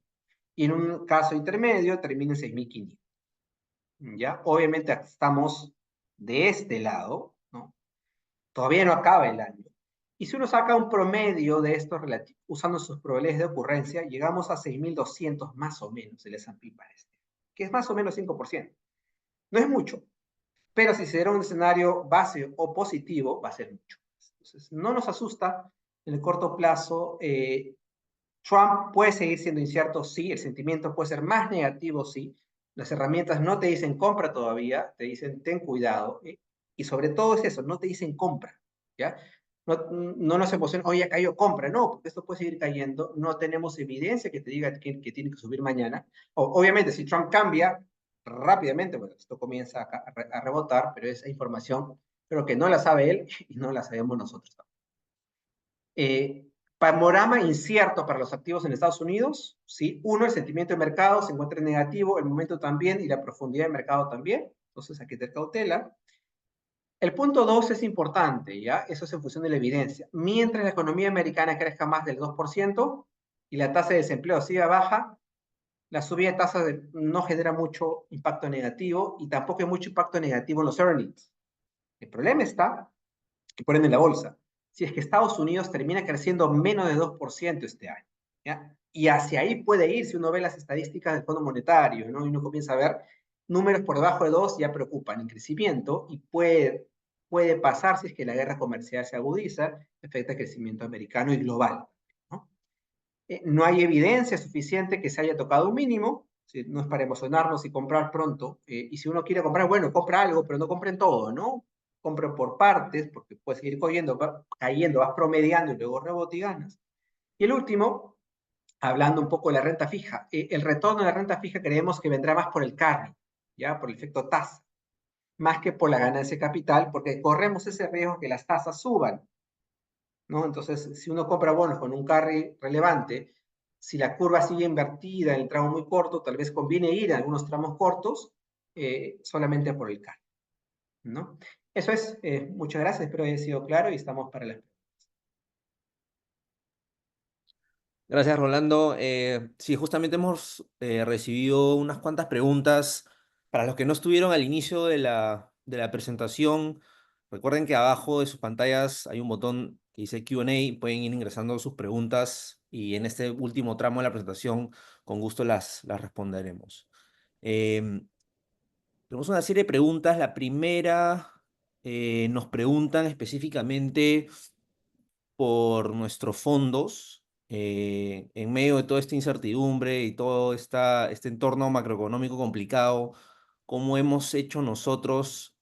Y en un caso intermedio termina en 6.500. ¿Ya? Obviamente estamos de este lado, ¿no? Todavía no acaba el año. Y si uno saca un promedio de estos usando sus probabilidades de ocurrencia, llegamos a 6.200 más o menos el S&P para este, que es más o menos 5%. No es mucho, pero si se diera un escenario base o positivo, va a ser mucho. Entonces, no nos asusta en el corto plazo. Trump puede seguir siendo incierto, sí, el sentimiento puede ser más negativo, sí. Las herramientas no te dicen compra todavía, te dicen ten cuidado. Y sobre todo es eso, no te dicen compra, ¿ya? No nos emocionan, oye, ya cayó, compra, no, porque esto puede seguir cayendo, no tenemos evidencia que te diga que tiene que subir mañana. Obviamente, si Trump cambia rápidamente, bueno, esto comienza a rebotar, pero esa información Creo que no la sabe él y no la sabemos nosotros. Panorama incierto para los activos en Estados Unidos, ¿sí? Uno, el sentimiento de mercado se encuentra en negativo, el momento también y la profundidad de mercado también, entonces hay que tener cautela. El punto 2 es importante, ¿ya? Eso es en función de la evidencia. Mientras la economía americana crezca más del 2% y la tasa de desempleo siga baja, la subida de tasas no genera mucho impacto negativo y tampoco hay mucho impacto negativo en los earnings. El problema está que ponen en la bolsa. Si es que Estados Unidos termina creciendo menos de 2% este año, ¿ya? Y hacia ahí puede ir si uno ve las estadísticas del Fondo Monetario, ¿no? Y uno comienza a ver números por debajo de 2 ya preocupan en crecimiento y puede pasar si es que la guerra comercial se agudiza, afecta el crecimiento americano y global, ¿no? No hay evidencia suficiente que se haya tocado un mínimo, ¿sí? No es para emocionarnos y comprar pronto, y si uno quiere comprar, bueno, compra algo, pero no compren todo, ¿no? Compre por partes, porque puede seguir cayendo, vas promediando y luego rebote y ganas. Y el último, hablando un poco de la renta fija, el retorno de la renta fija creemos que vendrá más por el carry, ¿ya? Por el efecto tasa, más que por la ganancia de capital, porque corremos ese riesgo que las tasas suban, ¿no? Entonces, si uno compra bonos con un carry relevante, si la curva sigue invertida en el tramo muy corto, tal vez conviene ir a algunos tramos cortos solamente por el carry, ¿no? Eso es, muchas gracias, espero haya sido claro y estamos para las... Gracias, Rolando. Sí, justamente hemos recibido unas cuantas preguntas. Para los que no estuvieron al inicio de la presentación, recuerden que abajo de sus pantallas hay un botón que dice Q&A, pueden ir ingresando sus preguntas y en este último tramo de la presentación con gusto las responderemos. Tenemos una serie de preguntas. La primera, nos preguntan específicamente por nuestros fondos, en medio de toda esta incertidumbre y todo este entorno macroeconómico complicado, ¿cómo hemos hecho nosotros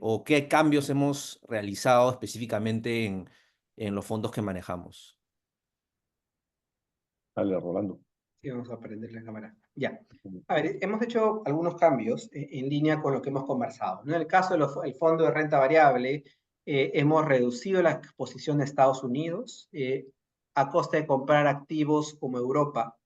o qué cambios hemos realizado específicamente en los fondos que manejamos? Dale, Rolando. Sí, vamos a prender la cámara. Ya. A ver, hemos hecho algunos cambios en línea con lo que hemos conversado, ¿no? En el caso del fondo de renta variable, hemos reducido la exposición a Estados Unidos a costa de comprar activos como Europa.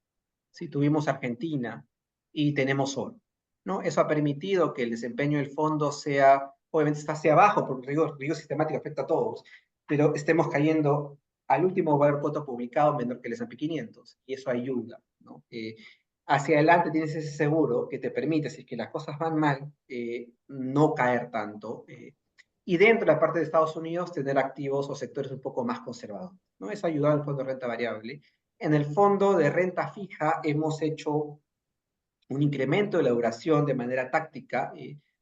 Si tuvimos Argentina y tenemos oro, ¿no? Eso ha permitido que el desempeño del fondo sea, obviamente está hacia abajo, porque el riesgo sistemático afecta a todos, pero estemos cayendo al último valor cuota publicado menor que el S&P 500, y eso ayuda, ¿no? Hacia adelante tienes ese seguro que te permite, si es que las cosas van mal, no caer tanto, y dentro de la parte de Estados Unidos tener activos o sectores un poco más conservadores, ¿no? Eso ha ayudado al fondo de renta variable. En el fondo de renta fija hemos hecho un incremento de la duración de manera táctica,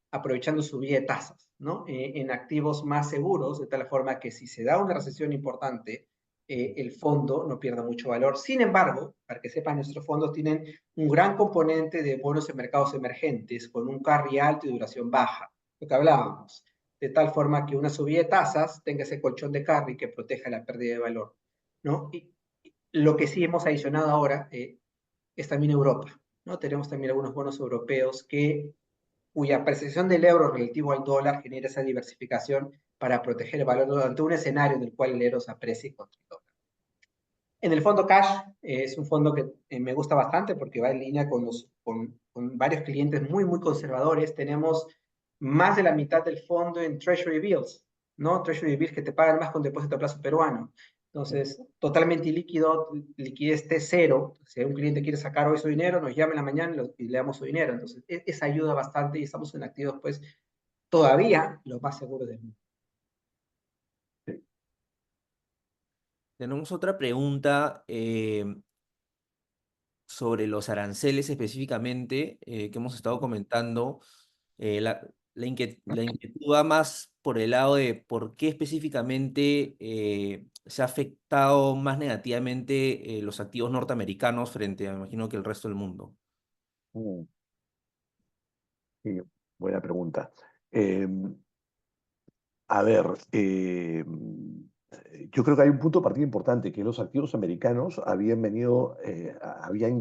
aprovechando subida de tasas, ¿no? En activos más seguros, de tal forma que si se da una recesión importante, el fondo no pierda mucho valor. Sin embargo, para que sepan, nuestros fondos tienen un gran componente de bonos en mercados emergentes, con un carry alto y duración baja, lo que hablábamos, de tal forma que una subida de tasas tenga ese colchón de carry que proteja la pérdida de valor, ¿no? Y lo que sí hemos adicionado ahora es también Europa, ¿no? Tenemos también algunos bonos europeos cuya percepción del euro relativo al dólar genera esa diversificación para proteger el valor durante un escenario en el cual el euro se aprecie contra el dólar. En el fondo cash es un fondo que me gusta bastante porque va en línea con varios clientes muy conservadores. Tenemos más de la mitad del fondo en Treasury Bills, ¿no? Treasury Bills que te pagan más con depósito a plazo peruano. Entonces, totalmente líquido, liquidez T0. Si un cliente quiere sacar hoy su dinero, nos llama en la mañana y le damos su dinero. Entonces, esa ayuda bastante y estamos en activos, pues, todavía los más seguros del mundo. Tenemos otra pregunta sobre los aranceles específicamente que hemos estado comentando. La inquietud va más por el lado de por qué específicamente se ha afectado más negativamente los activos norteamericanos frente a, me imagino, que el resto del mundo. Mm, sí, buena pregunta. Eh, a ver, yo creo que hay un punto de partida importante, que los activos americanos habían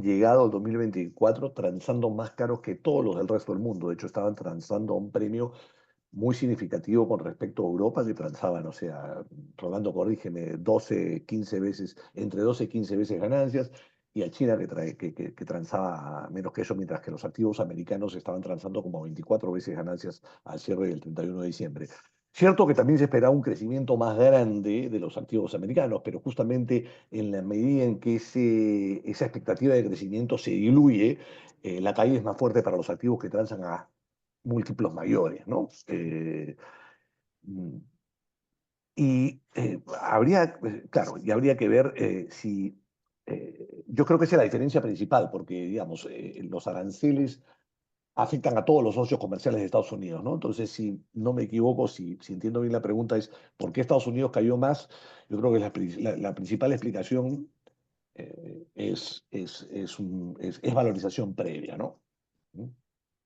llegado al 2024 transando más caros que todos los del resto del mundo. De hecho, estaban transando a un premio muy significativo con respecto a Europa, que transaban, o sea, Rolando, corrígeme, 12, 15 veces, entre 12 y 15 veces ganancias, y a China que transaba menos que eso, mientras que los activos americanos estaban transando como 24 veces ganancias al cierre del 31 de diciembre. Cierto que también se esperaba un crecimiento más grande de los activos americanos, pero justamente en la medida en que esa expectativa de crecimiento se diluye, la caída es más fuerte para los activos que transan a múltiplos mayores, ¿no? Mm, y claro, y habría que ver si, yo creo que esa es la diferencia principal, porque, digamos, los aranceles afectan a todos los socios comerciales de Estados Unidos, ¿no? Entonces, si no me equivoco, si entiendo bien la pregunta es, ¿por qué Estados Unidos cayó más? Yo creo que la principal explicación es valorización previa, ¿no? ¿Mm?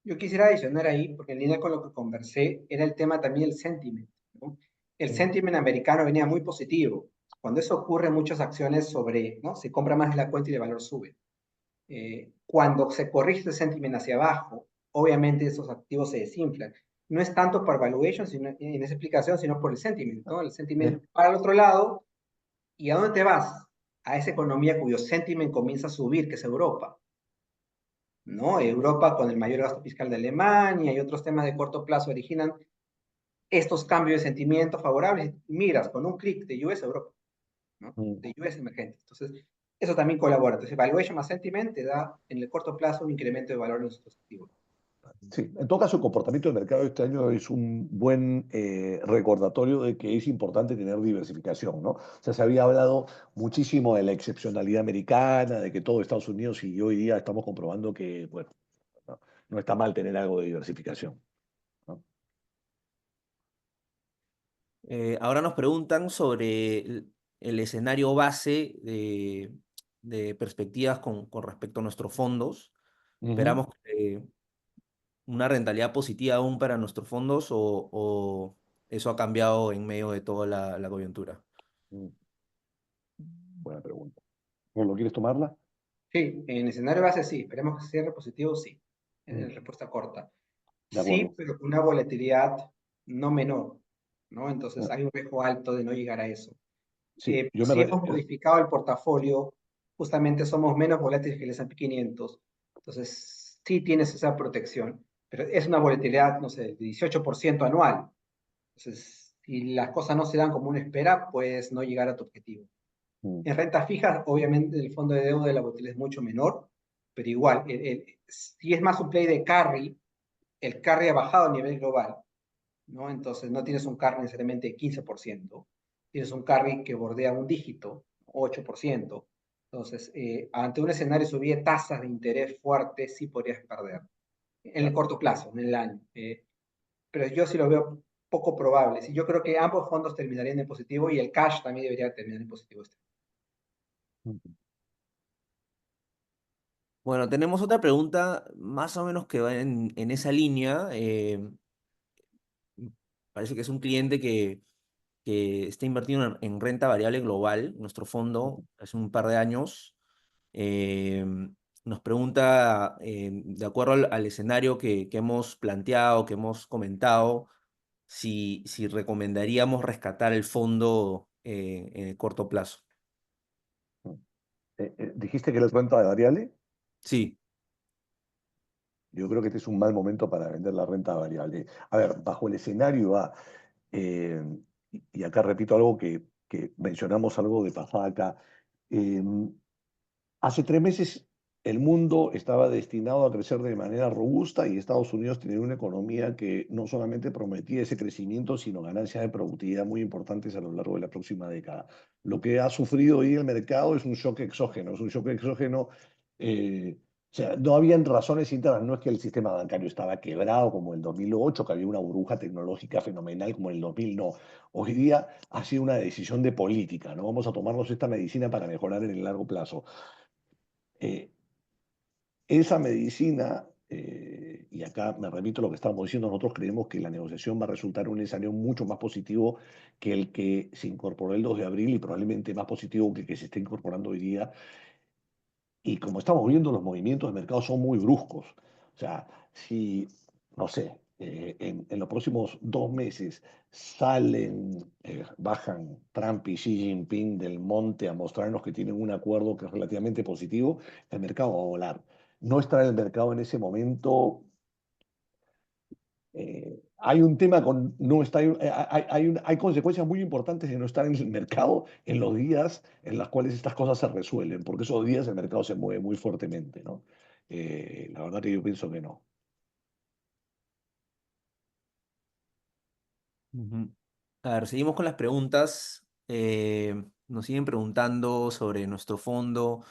Yo quisiera adicionar ahí, porque en línea con lo que conversé, era el tema también del sentiment, ¿no? El Mm. sentiment americano venía muy positivo. Cuando eso ocurre, muchas acciones ¿no? Se compra más de la cuenta y el valor sube. Cuando se corrige el sentiment hacia abajo, obviamente esos activos se desinflan. No es tanto por valuation, sino, en esa explicación, sino por el sentiment, ¿no? El Eh, sentiment para el otro lado. ¿Y a dónde te vas? A esa economía cuyo sentiment comienza a subir, que es Europa. ¿No? Europa con el mayor gasto fiscal de Alemania y otros temas de corto plazo originan estos cambios de sentimiento favorables. Miras con un clic de US a Europa, ¿no? mm. De US emergente. Entonces, eso también colabora. Entonces, valuation más sentiment te da en el corto plazo un incremento de valor en los activos. Sí, en todo caso, el comportamiento del mercado este año es un buen recordatorio de que es importante tener diversificación, ¿no? O sea, se había hablado muchísimo de la excepcionalidad americana, de que todo Estados Unidos, y hoy día estamos comprobando que, bueno, no, no está mal tener algo de diversificación, ¿no? Ahora nos preguntan sobre el escenario base de perspectivas con respecto a nuestros fondos. Ujú. ¿Esperamos una rentabilidad positiva aún para nuestros fondos o eso ha cambiado en medio de toda la coyuntura? Mm, Buena pregunta. ¿No lo quieres tomarla? Sí, en escenario base sí. Esperemos que cierre positivo, sí. Mm, En respuesta corta. De Sí, acuerdo. pero con una volatilidad no menor, ¿no? Entonces Ah, hay un riesgo alto de no llegar a eso. sí, Si hemos modificado el portafolio, justamente somos menos volátiles que el S&P 500, entonces sí tienes esa protección, pero es una volatilidad, no sé, de 18% anual. Entonces, si las cosas no se dan como uno espera, puedes no llegar a tu objetivo. mm, En renta fija, obviamente, el fondo de deuda la volatilidad es mucho menor, pero igual, si es más un play de carry, el carry ha bajado a nivel global, ¿no? Entonces no tienes un carry necesariamente de 15%, tienes un carry que bordea un dígito, 8%. Entonces, ante un escenario de subida de tasas de interés fuerte, sí podrías perder en el claro. corto plazo, en el año. Pero yo sí lo veo poco probable. Sí, yo creo que ambos fondos terminarían en positivo y el cash también debería terminar en positivo. Mm, Bueno, tenemos otra pregunta más o menos que va en esa línea. Parece que es un cliente que está invertido en renta variable global, nuestro fondo, hace un par de años. eh, Nos pregunta, de acuerdo al escenario que hemos planteado, que hemos comentado, si recomendaríamos rescatar el fondo en el corto plazo. mm. ¿Dijiste que era renta variable? Sí. Yo creo que este es un mal momento para vender la renta variable. A ver, bajo el escenario A, eh, y acá repito algo que mencionamos algo de pasada acá. eh, Hace 3 meses el mundo estaba destinado a crecer de manera robusta y Estados Unidos tenía una economía que no solamente prometía ese crecimiento, sino ganancias de productividad muy importantes a lo largo de la próxima década. Lo que ha sufrido hoy el mercado es un shock exógeno, es un shock exógeno. O sea, no habían razones internas, no es que el sistema bancario estaba quebrado como en el 2008, que había una burbuja tecnológica fenomenal como en el 2000, no. Hoy día ha sido una decisión de política, ¿no? Vamos a tomarnos esta medicina para mejorar en el largo plazo. Eh, esa medicina, y acá me remito a lo que estábamos diciendo, nosotros creemos que la negociación va a resultar un escenario mucho más positivo que el que se incorporó el 2 de abril y probablemente más positivo que el que se está incorporando hoy día. Y como estamos viendo, los movimientos de mercado son muy bruscos. O sea, si, no sé, en los próximos 2 meses bajan Trump y Xi Jinping del monte a mostrarnos que tienen un acuerdo que es relativamente positivo, el mercado va a volar. No estar en el mercado en ese momento, hay un tema con no estar, hay consecuencias muy importantes de no estar en el mercado en los días en los cuales estas cosas se resuelven, porque esos días el mercado se mueve muy fuertemente, ¿no? La verdad que yo pienso que no. Ujú. A ver, seguimos con las preguntas. Nos siguen preguntando sobre nuestro fondo,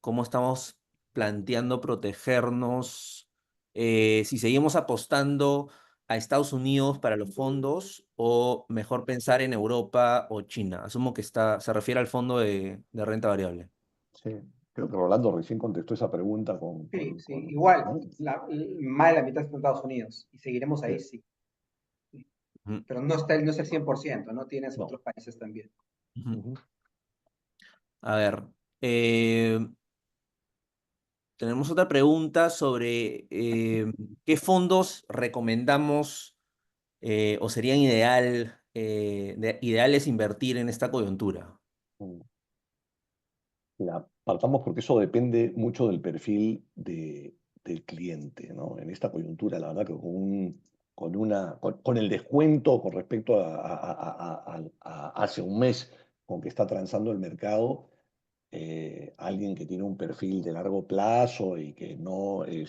cómo estamos planteando protegernos, si seguimos apostando a Estados Unidos para los fondos o mejor pensar en Europa o China. Asumo que se refiere al fondo de renta variable. Sí, creo que Rolando recién contestó esa pregunta Sí, sí, igual, ¿no? más de la mitad está en Estados Unidos y seguiremos Sí, ahí, sí. Sí. Ujú. Pero no es el 100%, ¿no? Tienes no. otros países también. Ujú. Ujú. A ver, eh, tenemos otra pregunta sobre qué fondos recomendamos o serían ideales invertir en esta coyuntura. Mm. Mira, partamos porque eso depende mucho del perfil del cliente, ¿no? En esta coyuntura, la verdad que con el descuento con respecto a hace un mes con que está transando el mercado, alguien que tiene un perfil de largo plazo y que no, y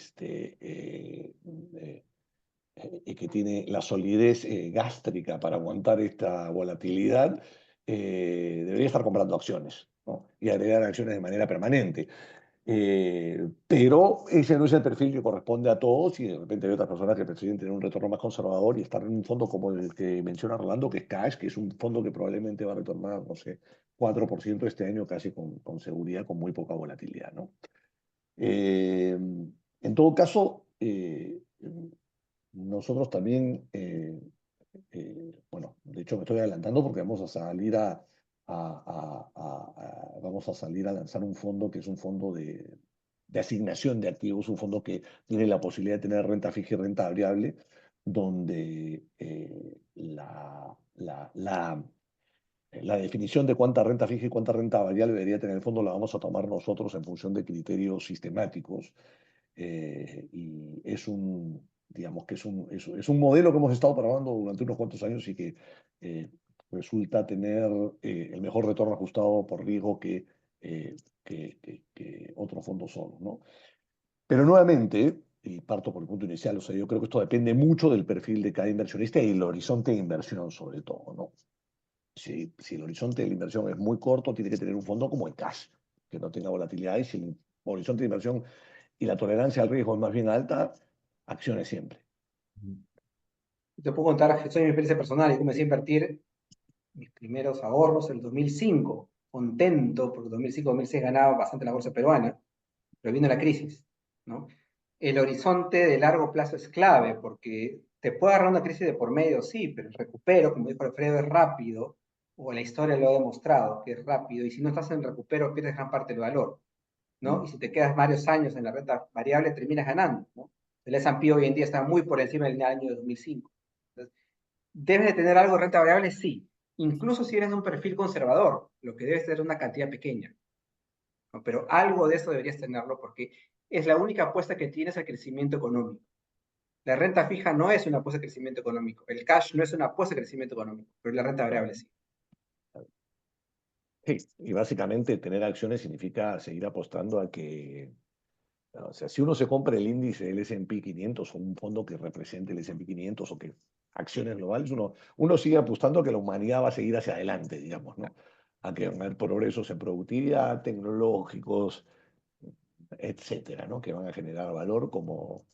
que tiene la solidez gástrica para aguantar esta volatilidad, debería estar comprando acciones, ¿no? Y agregar acciones de manera permanente. Pero ese no es el perfil que corresponde a todos y de repente hay otras personas que prefieren tener un retorno más conservador y estar en un fondo como el que menciona Rolando, que es Cash, que es un fondo que probablemente va a retornar, no sé, 4% este año casi con seguridad, con muy poca volatilidad, ¿no? Eh, en todo caso, nosotros también, bueno, de hecho me estoy adelantando porque vamos a salir vamos a salir a lanzar un fondo que es un fondo de asignación de activos, un fondo que tiene la posibilidad de tener renta fija y renta variable, donde la definición de cuánta renta fija y cuánta renta variable debería tener el fondo la vamos a tomar nosotros en función de criterios sistemáticos. Y digamos que es un modelo que hemos estado probando durante unos cuantos años y que eh, resulta tener el mejor retorno ajustado por riesgo que otros fondos son, ¿no? Pero nuevamente, y parto por el punto inicial, o sea, yo creo que esto depende mucho del perfil de cada inversionista y el horizonte de inversión sobre todo, ¿no? Si el horizonte de la inversión es muy corto, tiene que tener un fondo como el cash, que no tenga volatilidad. Y si el horizonte de inversión y la tolerancia al riesgo es más bien alta, acciones siempre. Te puedo contar que soy mi experiencia personal. Yo comencé a invertir mis primeros ahorros en el 2005, contento, porque 2005-2006 ganaba bastante la bolsa peruana, pero vino la crisis, ¿no? El horizonte de largo plazo es clave, porque te puede agarrar una crisis de por medio, sí, pero el recupero, como dijo Alfredo, es rápido, o la historia lo ha demostrado, que es rápido, y si no estás en recupero, pierdes gran parte del valor, ¿no? Y si te quedas varios años en la renta variable, terminas ganando, ¿no? El S&P hoy en día está muy por encima del año 2005. Entonces, ¿debes de tener algo de renta variable? Sí. Incluso si eres de un perfil conservador, lo que debes tener es una cantidad pequeña, ¿no? Pero algo de eso deberías tenerlo porque es la única apuesta que tienes al crecimiento económico. La renta fija no es una apuesta de crecimiento económico. El cash no es una apuesta de crecimiento económico, pero la renta variable sí. Sí, y básicamente tener acciones significa seguir apostando a que, o sea, si uno se compra el índice del S&P 500 o un fondo que represente el S&P 500 o que acciones globales, uno sigue apostando a que la humanidad va a seguir hacia adelante, digamos, ¿no? A que van a haber progresos en productividad, tecnológicos, etcétera, ¿no? Que van a generar valor como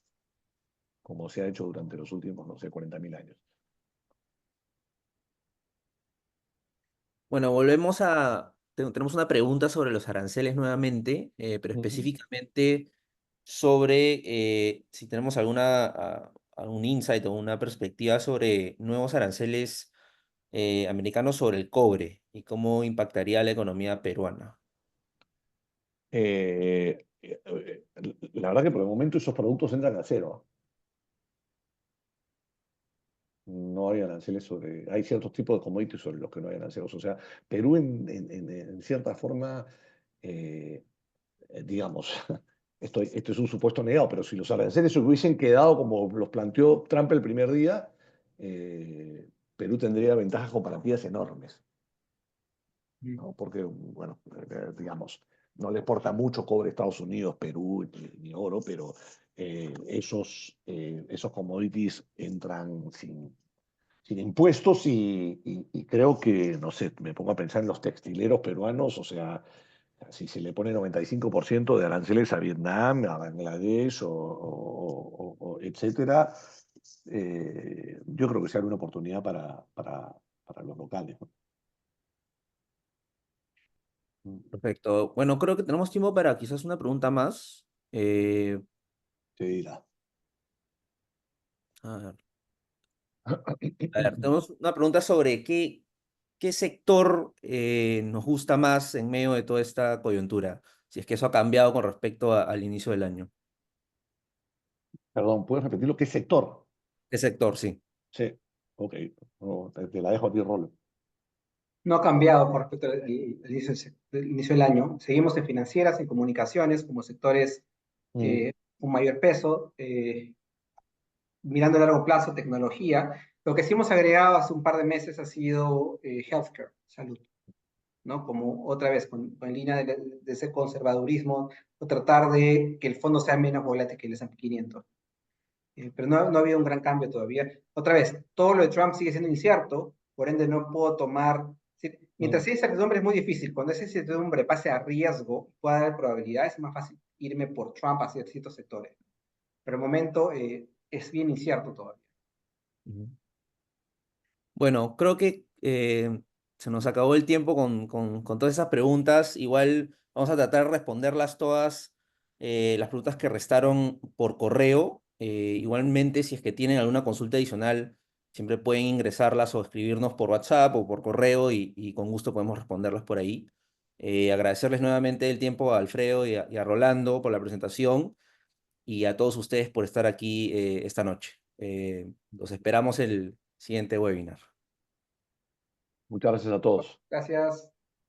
se ha hecho durante los últimos, no sé, 40.000 años. Bueno, tenemos una pregunta sobre los aranceles nuevamente, pero Ujú. específicamente sobre si tenemos algún insight o una perspectiva sobre nuevos aranceles americanos sobre el cobre y cómo impactaría la economía peruana. La verdad que por el momento esos productos entran a cero. no hay aranceles sobre, hay ciertos tipos de commodities sobre los que no hay aranceles. O sea, Perú en cierta forma, eh, digamos, esto es un supuesto negado, pero si los aranceles se hubiesen quedado como los planteó Trump el primer día, Perú tendría ventajas comparativas enormes, Mm. ¿no? Porque, bueno, digamos, no le exporta mucho cobre a Estados Unidos, Perú, ni oro, pero esos commodities entran sin impuestos y creo que, no sé, me pongo a pensar en los textileros peruanos, o sea, si se le pone 95% de aranceles a Vietnam, a Bangladesh o etcétera, yo creo que será una oportunidad para los locales, ¿no? Perfecto. Bueno, creo que tenemos tiempo para quizás una pregunta más. Se dirá. A ver, tenemos una pregunta sobre qué sector nos gusta más en medio de toda esta coyuntura, si es que eso ha cambiado con respecto al inicio del año. Perdón, ¿puedes repetirlo? ¿Qué sector? ¿Qué sector, sí? Sí, ok, no, te la dejo a ti, Rolo. No ha cambiado con respecto al inicio del año. Seguimos en financieras, en comunicaciones, como sectores Mm, un mayor peso, mirando a largo plazo, tecnología. Lo que sí hemos agregado hace un par de meses ha sido healthcare, salud, ¿no? Como otra vez, con línea de ese conservadurismo, o tratar de que el fondo sea menos volátil que el S&P 500. Pero no ha habido un gran cambio todavía. Otra vez, todo lo de Trump sigue siendo incierto, por ende no puedo tomar... Mientras mm. hay incertidumbre es muy difícil. Cuando esa incertidumbre pase a riesgo, pueda dar probabilidades, es más fácil irme por Trump hacia ciertos sectores. Pero el momento es bien incierto todavía. Ujú. Bueno, creo que se nos acabó el tiempo con todas esas preguntas. Igual vamos a tratar de responderlas todas, las preguntas que restaron por correo. Igualmente, si es que tienen alguna consulta adicional, siempre pueden ingresarlas o escribirnos por WhatsApp o por correo y con gusto podemos responderlas por ahí. Agradecerles nuevamente el tiempo a Alfredo y a Rolando por la presentación y a todos ustedes por estar aquí esta noche. Los esperamos el siguiente webinar. Muchas gracias a todos. Gracias.